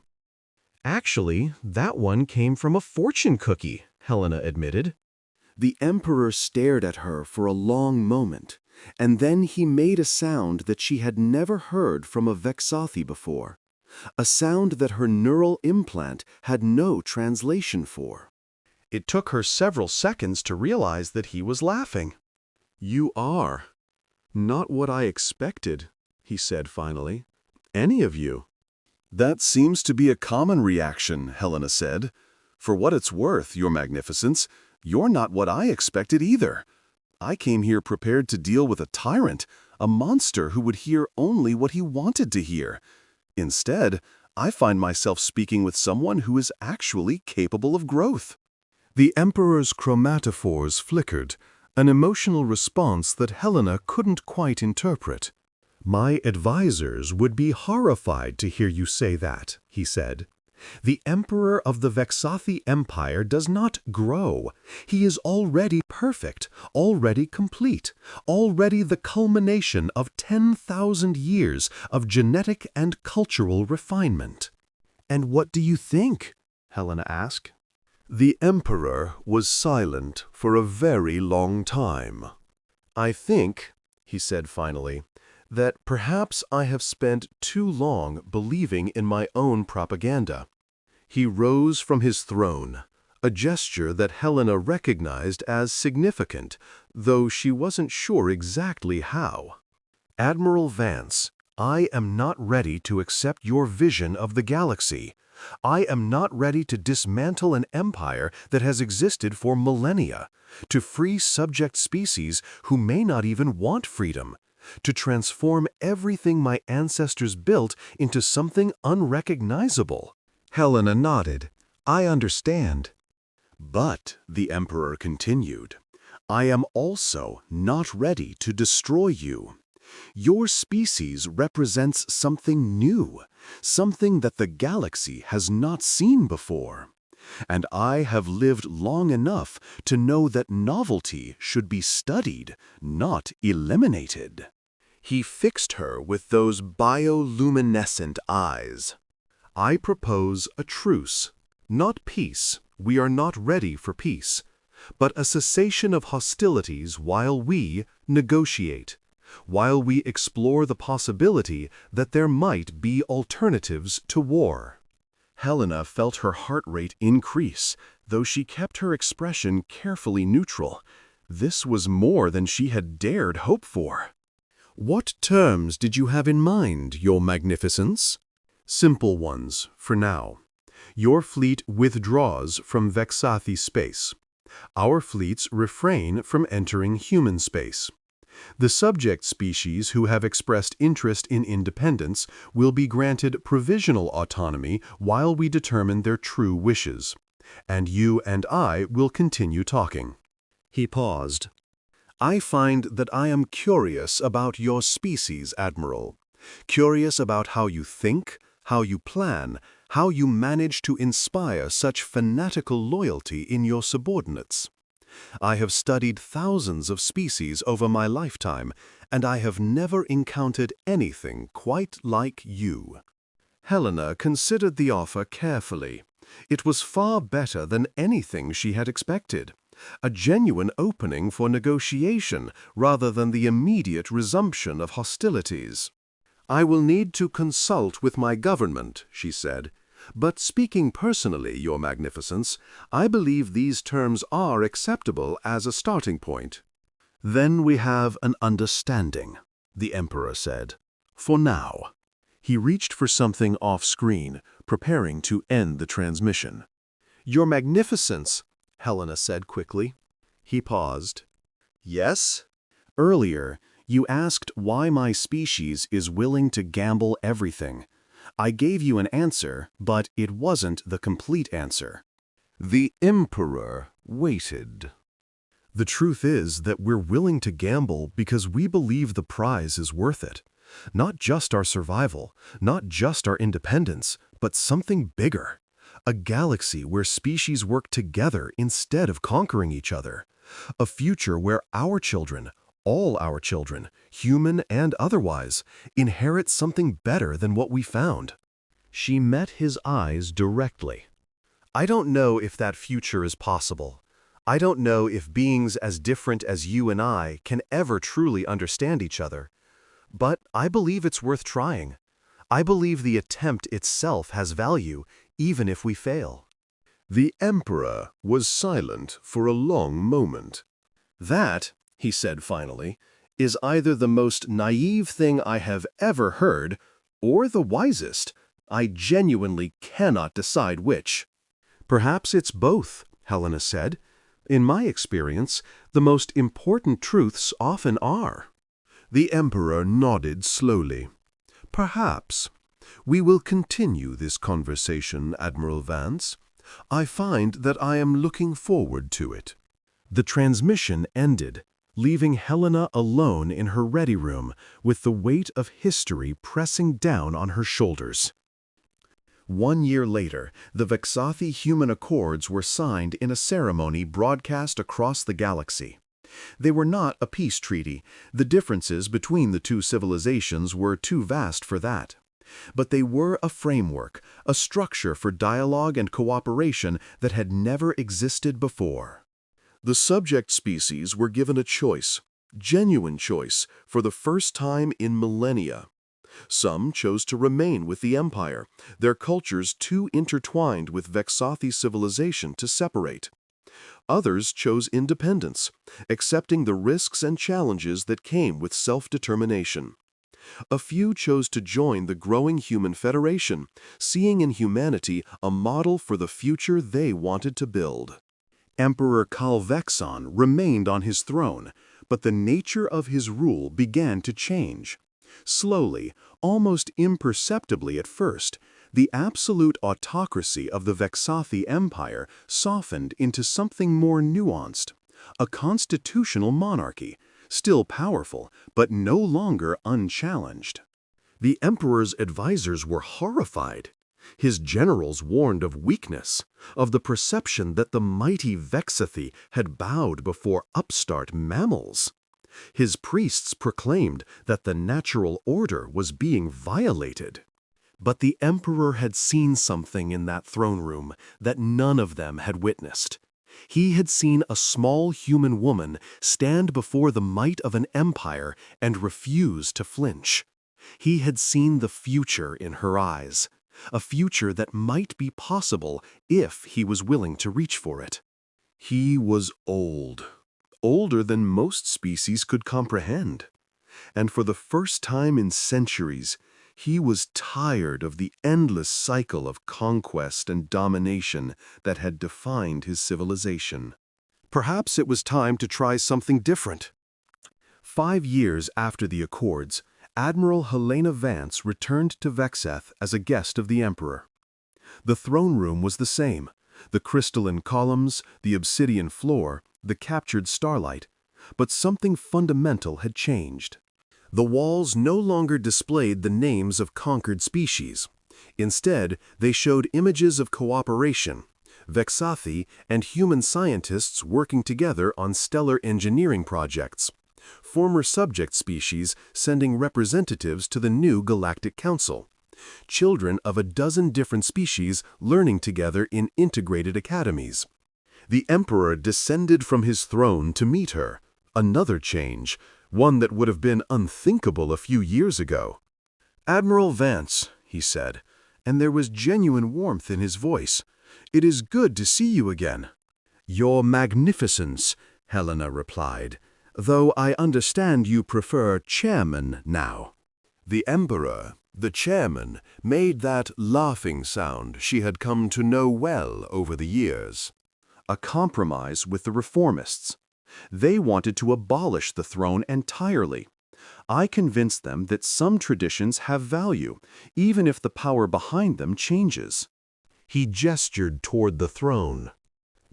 Actually, that one came from a fortune cookie, Helena admitted. The Emperor stared at her for a long moment, and then he made a sound that she had never heard from a Vexathi before. A sound that her neural implant had no translation for. It took her several seconds to realize that he was laughing. You are. Not what I expected, he said finally. Any of you. That seems to be a common reaction, Helena said. For what it's worth, Your Magnificence, you're not what I expected either. I came here prepared to deal with a tyrant, a monster who would hear only what he wanted to hear. Instead, I find myself speaking with someone who is actually capable of growth. The Emperor's chromatophores flickered, an emotional response that Helena couldn't quite interpret. My advisors would be horrified to hear you say that, he said. The Emperor of the Vexathi Empire does not grow. He is already perfect, already complete, already the culmination of 10,000 years of genetic and cultural refinement. And what do you think? Helena asked. The Emperor was silent for a very long time. I think, he said finally, that perhaps I have spent too long believing in my own propaganda. He rose from his throne, a gesture that Helena recognized as significant, though she wasn't sure exactly how. Admiral Vance, I am not ready to accept your vision of the galaxy. I am not ready to dismantle an empire that has existed for millennia, to free subject species who may not even want freedom, to transform everything my ancestors built into something unrecognizable. Helena nodded. I understand. But, the Emperor continued, I am also not ready to destroy you. Your species represents something new, something that the galaxy has not seen before. And I have lived long enough to know that novelty should be studied, not eliminated. He fixed her with those bioluminescent eyes. I propose a truce, not peace. We are not ready for peace, but a cessation of hostilities while we negotiate, while we explore the possibility that there might be alternatives to war. Helena felt her heart rate increase, though she kept her expression carefully neutral. This was more than she had dared hope for. What terms did you have in mind, Your Magnificence? Simple ones, for now. Your fleet withdraws from Vexathi space. Our fleets refrain from entering human space. The subject species who have expressed interest in independence will be granted provisional autonomy while we determine their true wishes. And you and I will continue talking. He paused. I find that I am curious about your species, Admiral. Curious about how you think, how you plan, how you manage to inspire such fanatical loyalty in your subordinates. I have studied thousands of species over my lifetime, and I have never encountered anything quite like you. Helena considered the offer carefully. It was far better than anything she had expected. a genuine opening for negotiation rather than the immediate resumption of hostilities. "I will need to consult with my government," she said. "But speaking personally, Your Magnificence, I believe these terms are acceptable as a starting point." "Then we have an understanding," the Emperor said. "For now." He reached for something off-screen, preparing to end the transmission. "Your Magnificence," Helena said quickly. He paused. "Yes?" "Earlier, you asked why my species is willing to gamble everything. I gave you an answer, but it wasn't the complete answer." The Emperor waited. "The truth is that we're willing to gamble because we believe the prize is worth it. Not just our survival, not just our independence, but something bigger. A galaxy where species work together instead of conquering each other. A future where our children, all our children, human and otherwise, inherit something better than what we found." She met his eyes directly. "I don't know if that future is possible. I don't know if beings as different as you and I can ever truly understand each other. But I believe it's worth trying. I believe the attempt itself has value, even if we fail." The Emperor was silent for a long moment. "That," he said finally, "is either the most naive thing I have ever heard, or the wisest. I genuinely cannot decide which." "Perhaps it's both," Helena said. "In my experience, the most important truths often are." The Emperor nodded slowly. "Perhaps. We will continue this conversation, Admiral Vance. I find that I am looking forward to it." The transmission ended, leaving Helena alone in her ready room with the weight of history pressing down on her shoulders. 1 year later, the Vexathi Human Accords were signed in a ceremony broadcast across the galaxy. They were not a peace treaty. The differences between the two civilizations were too vast for that. But they were a framework, a structure for dialogue and cooperation that had never existed before. The subject species were given a choice, genuine choice, for the first time in millennia. Some chose to remain with the Empire, their cultures too intertwined with Vexathi civilization to separate. Others chose independence, accepting the risks and challenges that came with self-determination. A few chose to join the growing human federation, seeing in humanity a model for the future they wanted to build. Emperor Calvexon remained on his throne, but the nature of his rule began to change. Slowly, almost imperceptibly at first, the absolute autocracy of the Vexathi Empire softened into something more nuanced, a constitutional monarchy, still powerful, but no longer unchallenged. The Emperor's advisors were horrified. His generals warned of weakness, of the perception that the mighty Vexathi had bowed before upstart mammals. His priests proclaimed that the natural order was being violated. But the Emperor had seen something in that throne room that none of them had witnessed. He had seen a small human woman stand before the might of an empire and refuse to flinch. He had seen the future in her eyes, a future that might be possible if he was willing to reach for it. He was old, older than most species could comprehend. And for the first time in centuries, he was tired of the endless cycle of conquest and domination that had defined his civilization. Perhaps it was time to try something different. 5 years after the Accords, Admiral Helena Vance returned to Vexeth as a guest of the Emperor. The throne room was the same, the crystalline columns, the obsidian floor, the captured starlight, but something fundamental had changed. The walls no longer displayed the names of conquered species. Instead, they showed images of cooperation, Vexathi and human scientists working together on stellar engineering projects, former subject species sending representatives to the new Galactic Council, children of a dozen different species learning together in integrated academies. The Emperor descended from his throne to meet her. Another change, one that would have been unthinkable a few years ago. "Admiral Vance," he said, and there was genuine warmth in his voice. "It is good to see you again." "Your Magnificence," Helena replied, "though I understand you prefer chairman now." The Emperor, the chairman, made that laughing sound she had come to know well over the years. A compromise with the reformists. They wanted to abolish the throne entirely. I convinced them that some traditions have value, even if the power behind them changes. He gestured toward the throne.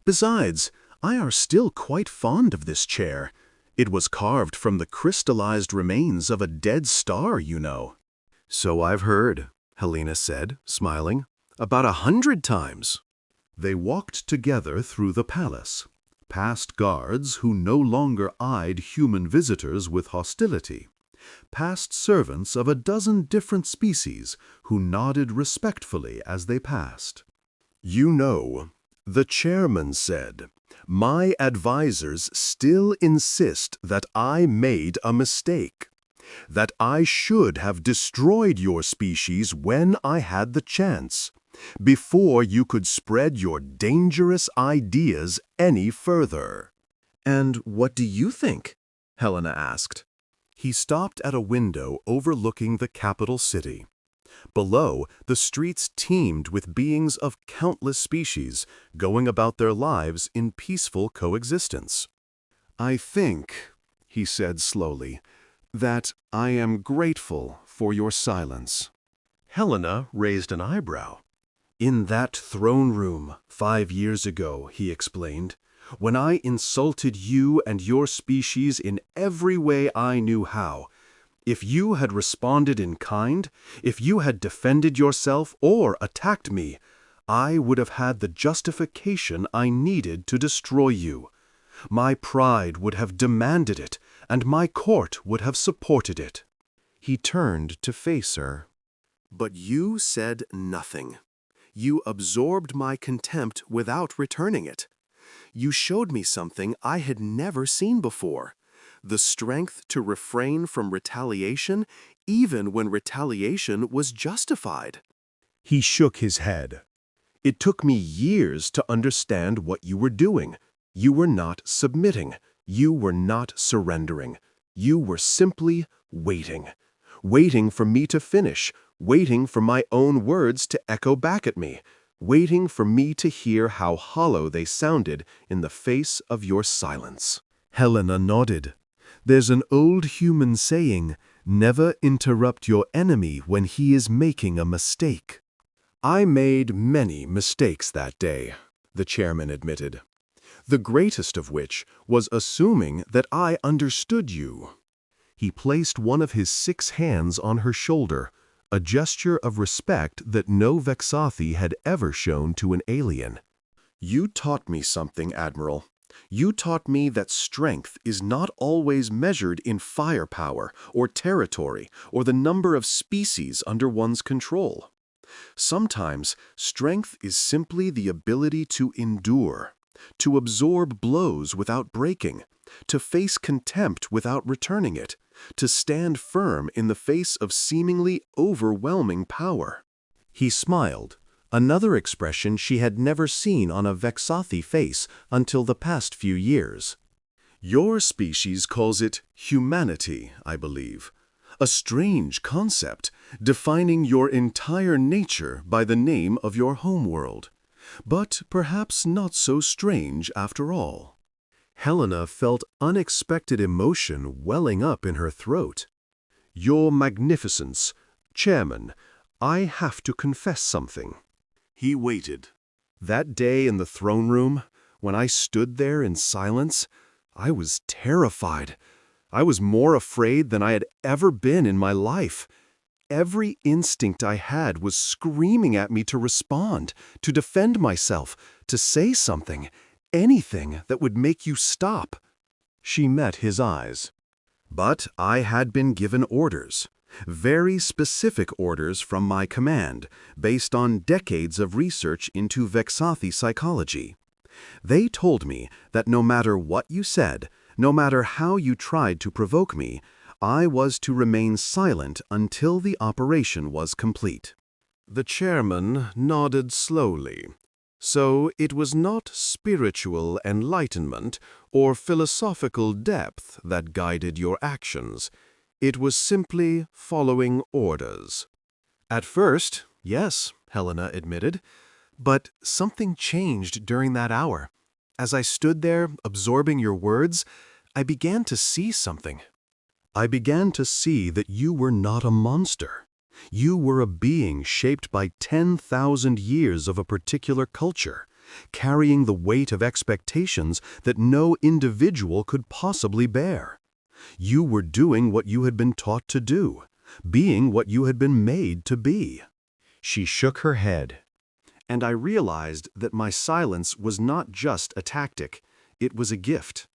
Besides, I are still quite fond of this chair. It was carved from the crystallized remains of a dead star, you know. "So I've heard," Helena said, smiling. "About 100 times." They walked together through the palace, past guards who no longer eyed human visitors with hostility, past servants of a dozen different species who nodded respectfully as they passed. "You know," the chairman said, "my advisors still insist that I made a mistake, that I should have destroyed your species when I had the chance, before you could spread your dangerous ideas any further." "And what do you think?" Helena asked. He stopped at a window overlooking the capital city. Below, the streets teemed with beings of countless species, going about their lives in peaceful coexistence. "I think," he said slowly, "that I am grateful for your silence." Helena raised an eyebrow. "In that throne room 5 years ago," he explained, "when I insulted you and your species in every way I knew how, if you had responded in kind, if you had defended yourself or attacked me, I would have had the justification I needed to destroy you. My pride would have demanded it, and my court would have supported it." He turned to face her. "But you said nothing. You absorbed my contempt without returning it. You showed me something I had never seen before, the strength to refrain from retaliation even when retaliation was justified." He shook his head. "It took me years to understand what you were doing. You were not submitting. You were not surrendering. You were simply waiting. Waiting for me to finish, waiting for my own words to echo back at me, waiting for me to hear how hollow they sounded in the face of your silence." Helena nodded. "There's an old human saying, 'Never interrupt your enemy when he is making a mistake.'" "I made many mistakes that day," the chairman admitted. "The greatest of which was assuming that I understood you." He placed one of his 6 hands on her shoulder, a gesture of respect that no Vexathi had ever shown to an alien. "You taught me something, Admiral. You taught me that strength is not always measured in firepower or territory or the number of species under one's control. Sometimes strength is simply the ability to endure, to absorb blows without breaking, to face contempt without returning it, to stand firm in the face of seemingly overwhelming power." He smiled, another expression she had never seen on a Vexathi face until the past few years. "Your species calls it humanity, I believe. A strange concept, defining your entire nature by the name of your homeworld. But perhaps not so strange after all." Helena felt unexpected emotion welling up in her throat. "Your Magnificence, Chairman, I have to confess something." He waited. "That day in the throne room, when I stood there in silence, I was terrified. I was more afraid than I had ever been in my life. Every instinct I had was screaming at me to respond, to defend myself, to say something, anything that would make you stop." She met his eyes. "But I had been given orders, very specific orders from my command, based on decades of research into Vexathi psychology. They told me that no matter what you said, no matter how you tried to provoke me, I was to remain silent until the operation was complete. The chairman nodded slowly. So it was not spiritual enlightenment or philosophical depth that guided your actions. It was simply following orders. At first, yes, Helena admitted, but something changed during that hour. As I stood there, absorbing your words, I began to see something. I began to see that you were not a monster. You were a being shaped by 10,000 years of a particular culture, carrying the weight of expectations that no individual could possibly bear. You were doing what you had been taught to do, being what you had been made to be. She shook her head. And I realized that my silence was not just a tactic, it was a gift.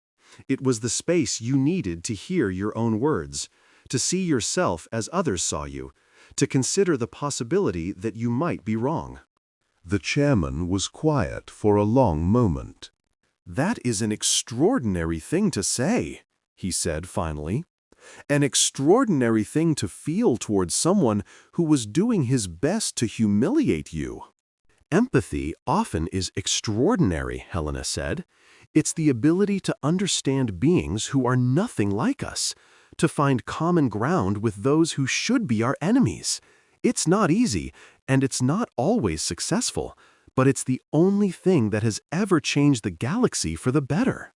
It was the space you needed to hear your own words, to see yourself as others saw you, to consider the possibility that you might be wrong. The chairman was quiet for a long moment. "That is an extraordinary thing to say," he said finally. "An extraordinary thing to feel towards someone who was doing his best to humiliate you." "Empathy often is extraordinary," Helena said. "It's the ability to understand beings who are nothing like us, to find common ground with those who should be our enemies. It's not easy, and it's not always successful, but it's the only thing that has ever changed the galaxy for the better."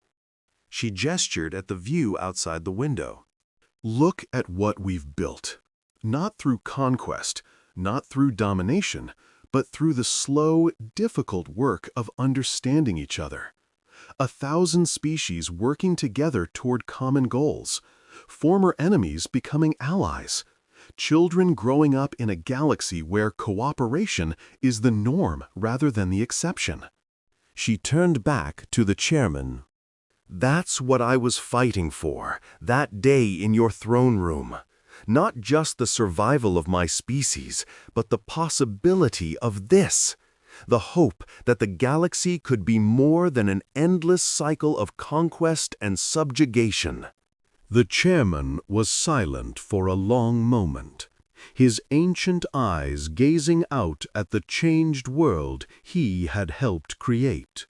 She gestured at the view outside the window. "Look at what we've built. Not through conquest, not through domination, but through the slow, difficult work of understanding each other. 1,000 species working together toward common goals. Former enemies becoming allies. Children growing up in a galaxy where cooperation is the norm rather than the exception." She turned back to the chairman. "That's what I was fighting for, that day in your throne room. Not just the survival of my species, but the possibility of this. The hope that the galaxy could be more than an endless cycle of conquest and subjugation." The chairman was silent for a long moment, his ancient eyes gazing out at the changed world he had helped create.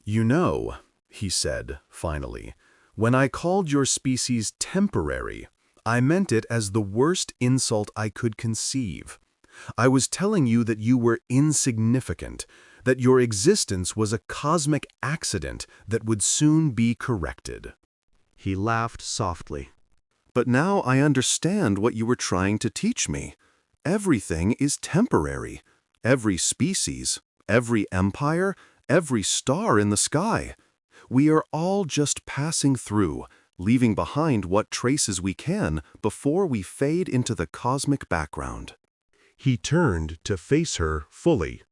"You know," he said, finally, "when I called your species temporary, I meant it as the worst insult I could conceive. I was telling you that you were insignificant, that your existence was a cosmic accident that would soon be corrected." He laughed softly. "But now I understand what you were trying to teach me. Everything is temporary. Every species, every empire, every star in the sky. We are all just passing through, leaving behind what traces we can before we fade into the cosmic background." He turned to face her fully.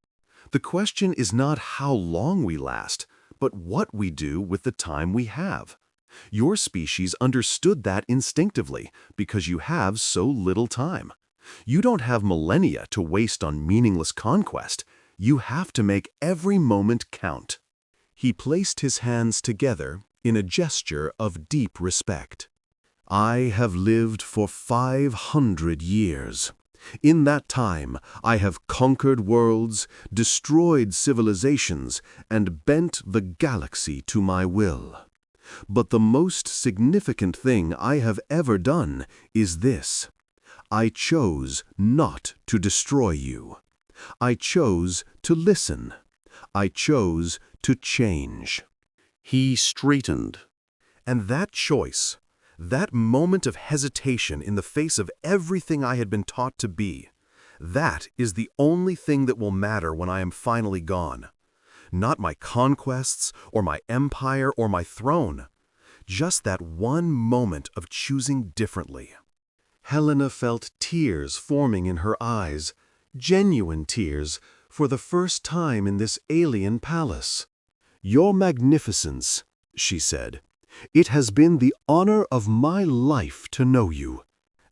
"The question is not how long we last, but what we do with the time we have. Your species understood that instinctively because you have so little time. You don't have millennia to waste on meaningless conquest. You have to make every moment count." He placed his hands together in a gesture of deep respect. "I have lived for 500 years. In that time, I have conquered worlds, destroyed civilizations, and bent the galaxy to my will. But the most significant thing I have ever done is this. I chose not to destroy you. I chose to listen. I chose to change." He straightened. "And that choice, that moment of hesitation in the face of everything I had been taught to be, that is the only thing that will matter when I am finally gone. Not my conquests, or my empire, or my throne. Just that one moment of choosing differently." Helena felt tears forming in her eyes, genuine tears, for the first time in this alien palace. "Your Magnificence," she said, "it has been the honor of my life to know you."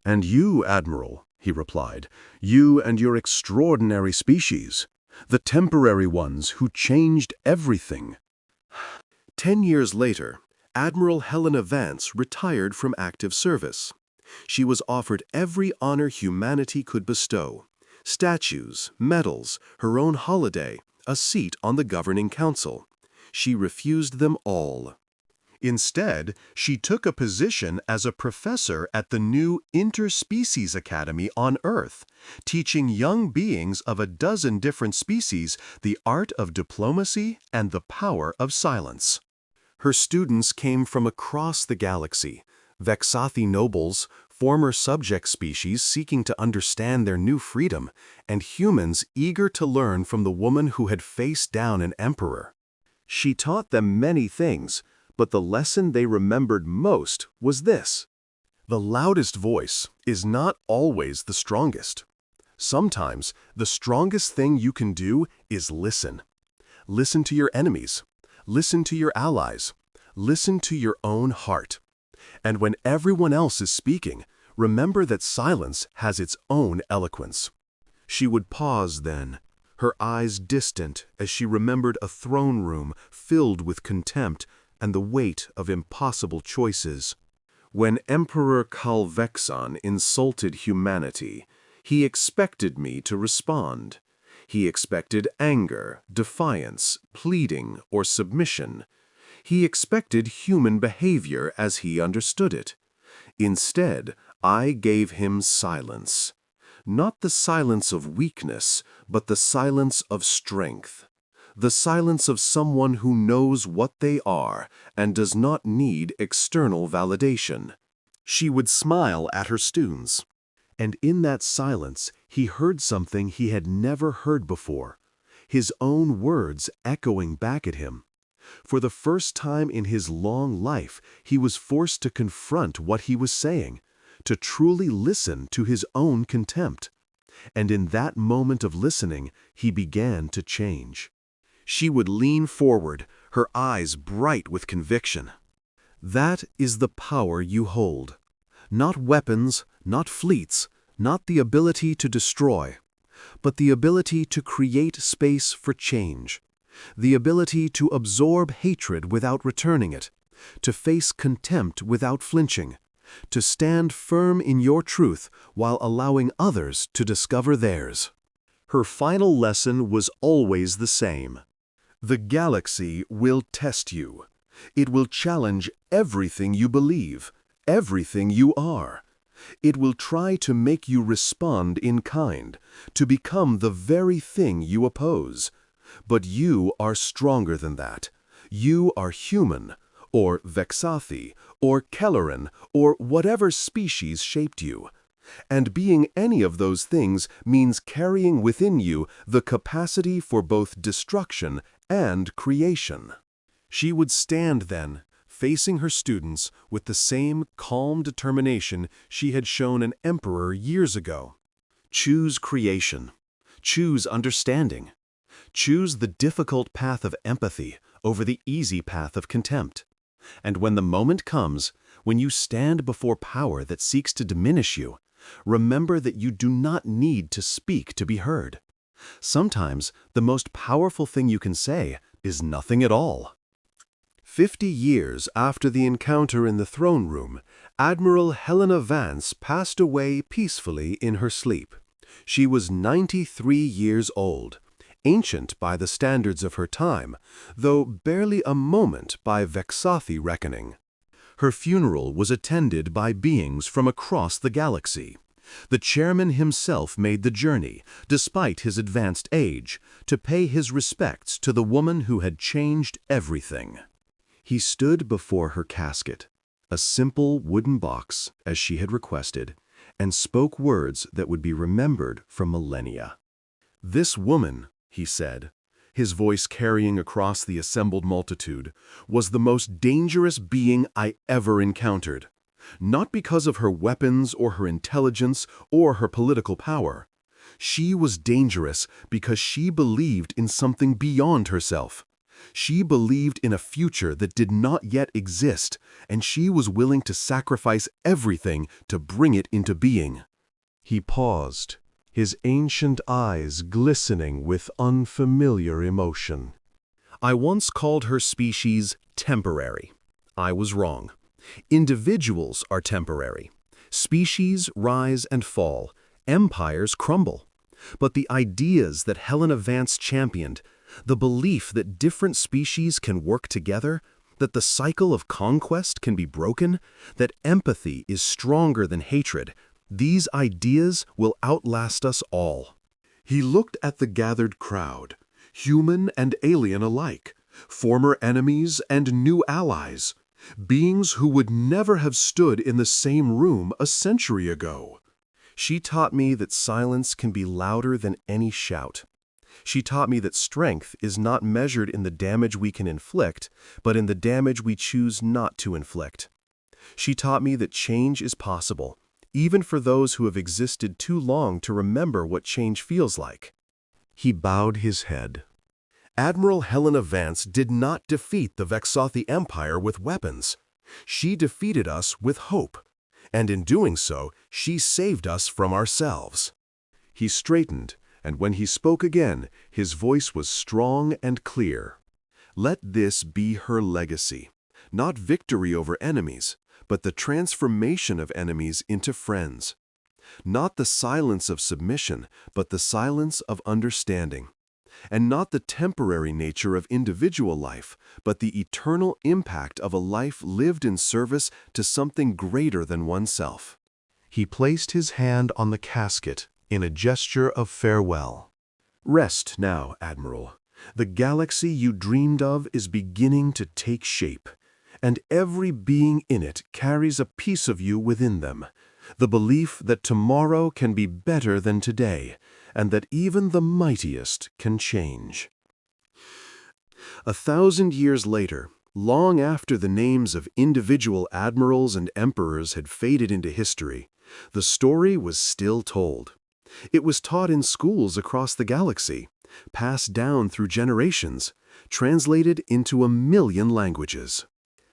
"And you, Admiral," he replied, "you and your extraordinary species, the temporary ones who changed everything." 10 years later, Admiral Helena Vance retired from active service. She was offered every honor humanity could bestow: statues, medals, her own holiday, a seat on the governing council. She refused them all. Instead, she took a position as a professor at the new Interspecies Academy on Earth, teaching young beings of a dozen different species the art of diplomacy and the power of silence. Her students came from across the galaxy: Vexathi nobles, former subject species seeking to understand their new freedom, and humans eager to learn from the woman who had faced down an emperor. She taught them many things, but the lesson they remembered most was this: the loudest voice is not always the strongest. Sometimes the strongest thing you can do is listen. Listen to your enemies. Listen to your allies. Listen to your own heart. And when everyone else is speaking, remember that silence has its own eloquence. She would pause then, her eyes distant as she remembered a throne room filled with contempt and the weight of impossible choices. When Emperor Calvexon insulted humanity, he expected me to respond. He expected anger, defiance, pleading, or submission. He expected human behavior as he understood it. Instead, I gave him silence. Not the silence of weakness, but the silence of strength. The silence of someone who knows what they are and does not need external validation. She would smile at her students. And in that silence, he heard something he had never heard before, his own words echoing back at him. For the first time in his long life, he was forced to confront what he was saying, to truly listen to his own contempt. And in that moment of listening, he began to change. She would lean forward, her eyes bright with conviction. That is the power you hold. Not weapons, not fleets, not the ability to destroy, but the ability to create space for change. The ability to absorb hatred without returning it, to face contempt without flinching, to stand firm in your truth while allowing others to discover theirs. Her final lesson was always the same. The galaxy will test you. It will challenge everything you believe, everything you are. It will try to make you respond in kind, to become the very thing you oppose. But you are stronger than that. You are human, or Vexathi, or Kelleran, or whatever species shaped you. And being any of those things means carrying within you the capacity for both destruction and creation. She would stand then, facing her students with the same calm determination she had shown an emperor years ago. Choose creation. Choose understanding. Choose the difficult path of empathy over the easy path of contempt. And when the moment comes, when you stand before power that seeks to diminish you, remember that you do not need to speak to be heard. Sometimes the most powerful thing you can say is nothing at all. 50 years after the encounter in the throne room, Admiral Helena Vance passed away peacefully in her sleep. She was 93 years old, ancient by the standards of her time, though barely a moment by Vexathi reckoning. Her funeral was attended by beings from across the galaxy. The chairman himself made the journey, despite his advanced age, to pay his respects to the woman who had changed everything. He stood before her casket, a simple wooden box, as she had requested, and spoke words that would be remembered for millennia. "This woman," he said, his voice carrying across the assembled multitude, "was the most dangerous being I ever encountered. Not because of her weapons or her intelligence or her political power. She was dangerous because she believed in something beyond herself. She believed in a future that did not yet exist, and she was willing to sacrifice everything to bring it into being." He paused, his ancient eyes glistening with unfamiliar emotion. I once called her species temporary. I was wrong. Individuals are temporary. Species rise and fall. Empires crumble. But the ideas that Helena Vance championed, the belief that different species can work together, that the cycle of conquest can be broken, that empathy is stronger than hatred, these ideas will outlast us all. He looked at the gathered crowd, human and alien alike, former enemies and new allies, beings who would never have stood in the same room a century ago. She taught me that silence can be louder than any shout. She taught me that strength is not measured in the damage we can inflict, but in the damage we choose not to inflict. She taught me that change is possible, even for those who have existed too long to remember what change feels like. He bowed his head. Admiral Helena Vance did not defeat the Vexothi Empire with weapons. She defeated us with hope. And in doing so, she saved us from ourselves. He straightened, and when he spoke again, his voice was strong and clear. Let this be her legacy, not victory over enemies, but the transformation of enemies into friends. Not the silence of submission, but the silence of understanding. And not the temporary nature of individual life, but the eternal impact of a life lived in service to something greater than oneself. He placed his hand on the casket in a gesture of farewell. Rest now, Admiral. The galaxy you dreamed of is beginning to take shape, and every being in it carries a piece of you within them. The belief that tomorrow can be better than today, and that even the mightiest can change. 1,000 years later, long after the names of individual admirals and emperors had faded into history, the story was still told. It was taught in schools across the galaxy, passed down through generations, translated into 1 million languages.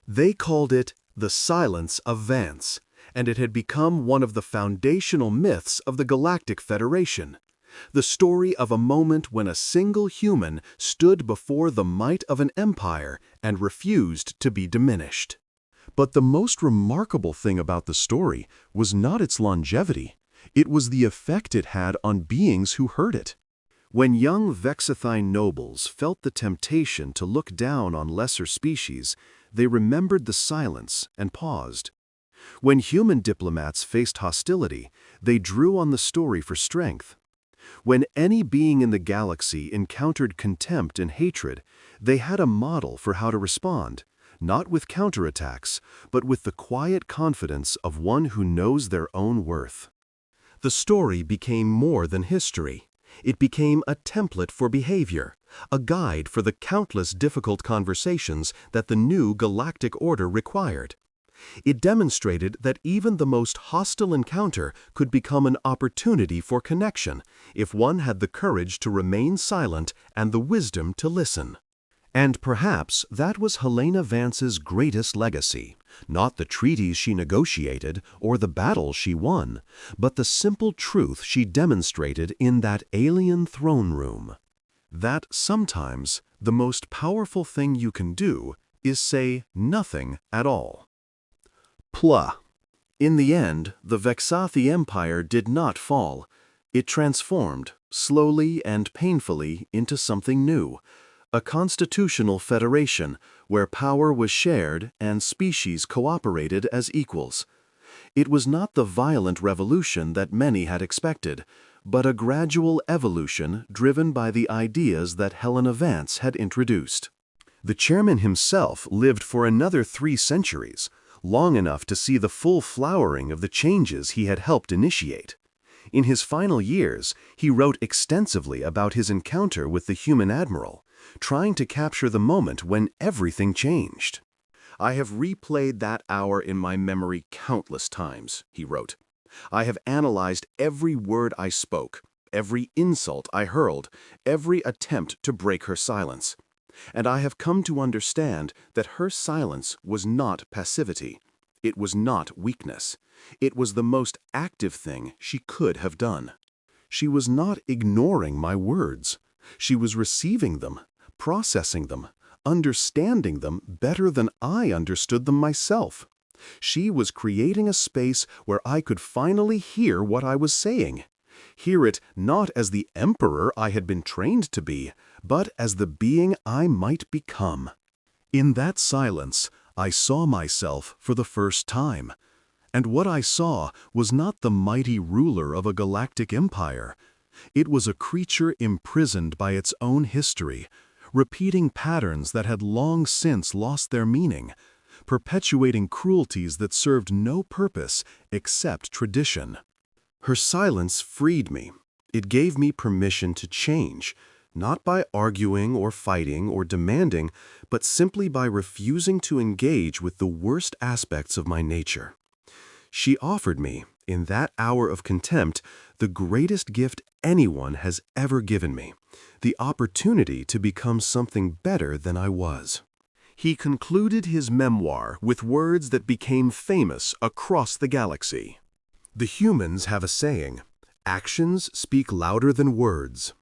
They called it the Silence of Vance, and it had become one of the foundational myths of the Galactic Federation. The story of a moment when a single human stood before the might of an empire and refused to be diminished. But the most remarkable thing about the story was not its longevity. It was the effect it had on beings who heard it. When young Vexothi nobles felt the temptation to look down on lesser species, they remembered the silence and paused. When human diplomats faced hostility, they drew on the story for strength. When any being in the galaxy encountered contempt and hatred, they had a model for how to respond, not with counterattacks, but with the quiet confidence of one who knows their own worth. The story became more than history. It became a template for behavior, a guide for the countless difficult conversations that the new galactic order required. It demonstrated that even the most hostile encounter could become an opportunity for connection if one had the courage to remain silent and the wisdom to listen. And perhaps that was Helena Vance's greatest legacy, not the treaties she negotiated or the battles she won, but the simple truth she demonstrated in that alien throne room. That sometimes the most powerful thing you can do is say nothing at all. Plah. In the end, the Vexothi Empire did not fall. It transformed, slowly and painfully, into something new. A constitutional federation where power was shared and species cooperated as equals. It was not the violent revolution that many had expected, but a gradual evolution driven by the ideas that Helena Vance had introduced. The chairman himself lived for another 3 centuries, long enough to see the full flowering of the changes he had helped initiate. In his final years, he wrote extensively about his encounter with the human admiral, trying to capture the moment when everything changed. "I have replayed that hour in my memory countless times," he wrote. "I have analyzed every word I spoke, every insult I hurled, every attempt to break her silence. And I have come to understand that her silence was not passivity. It was not weakness. It was the most active thing she could have done. She was not ignoring my words. She was receiving them, processing them, understanding them better than I understood them myself. She was creating a space where I could finally hear what I was saying. Hear it not as the emperor I had been trained to be, but as the being I might become. In that silence, I saw myself for the first time. And what I saw was not the mighty ruler of a galactic empire. It was a creature imprisoned by its own history, repeating patterns that had long since lost their meaning, perpetuating cruelties that served no purpose except tradition. Her silence freed me. It gave me permission to change, not by arguing or fighting or demanding, but simply by refusing to engage with the worst aspects of my nature. She offered me, in that hour of contempt, the greatest gift anyone has ever given me, the opportunity to become something better than I was. He concluded his memoir with words that became famous across the galaxy. The humans have a saying, actions speak louder than words.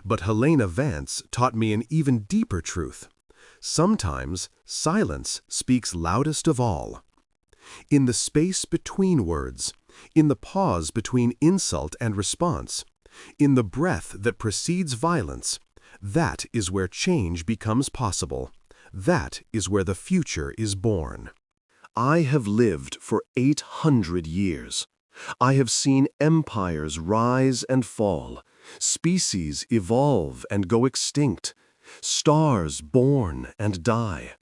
But Helena Vance taught me an even deeper truth. Sometimes silence speaks loudest of all. In the space between words, in the pause between insult and response, in the breath that precedes violence, that is where change becomes possible. That is where the future is born. I have lived for 800 years. I have seen empires rise and fall, species evolve and go extinct, stars born and die.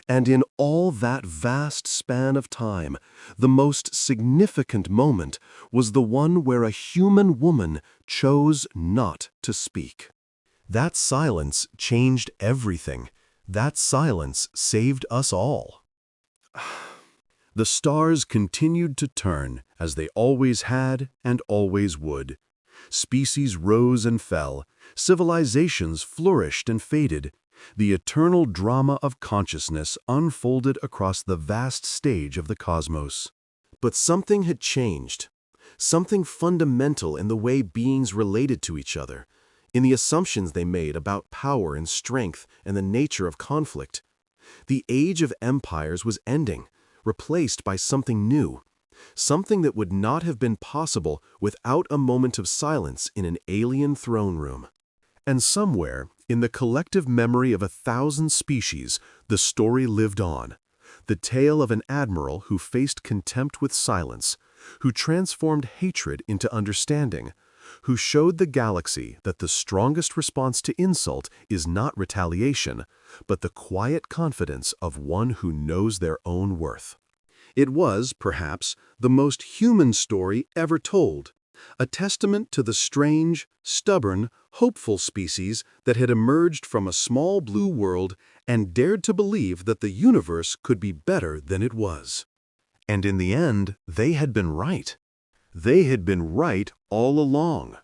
And in all that vast span of time, the most significant moment was the one where a human woman chose not to speak. That silence changed everything. That silence saved us all. The stars continued to turn, as they always had and always would. Species rose and fell, civilizations flourished and faded. The eternal drama of consciousness unfolded across the vast stage of the cosmos. But something had changed. Something fundamental in the way beings related to each other, in the assumptions they made about power and strength and the nature of conflict. The age of empires was ending, replaced by something new, something that would not have been possible without a moment of silence in an alien throne room. And somewhere, in the collective memory of 1,000 species, the story lived on. The tale of an admiral who faced contempt with silence, who transformed hatred into understanding, who showed the galaxy that the strongest response to insult is not retaliation, but the quiet confidence of one who knows their own worth. It was, perhaps, the most human story ever told, a testament to the strange, stubborn, hopeful species that had emerged from a small blue world and dared to believe that the universe could be better than it was. And in the end, they had been right. They had been right all along.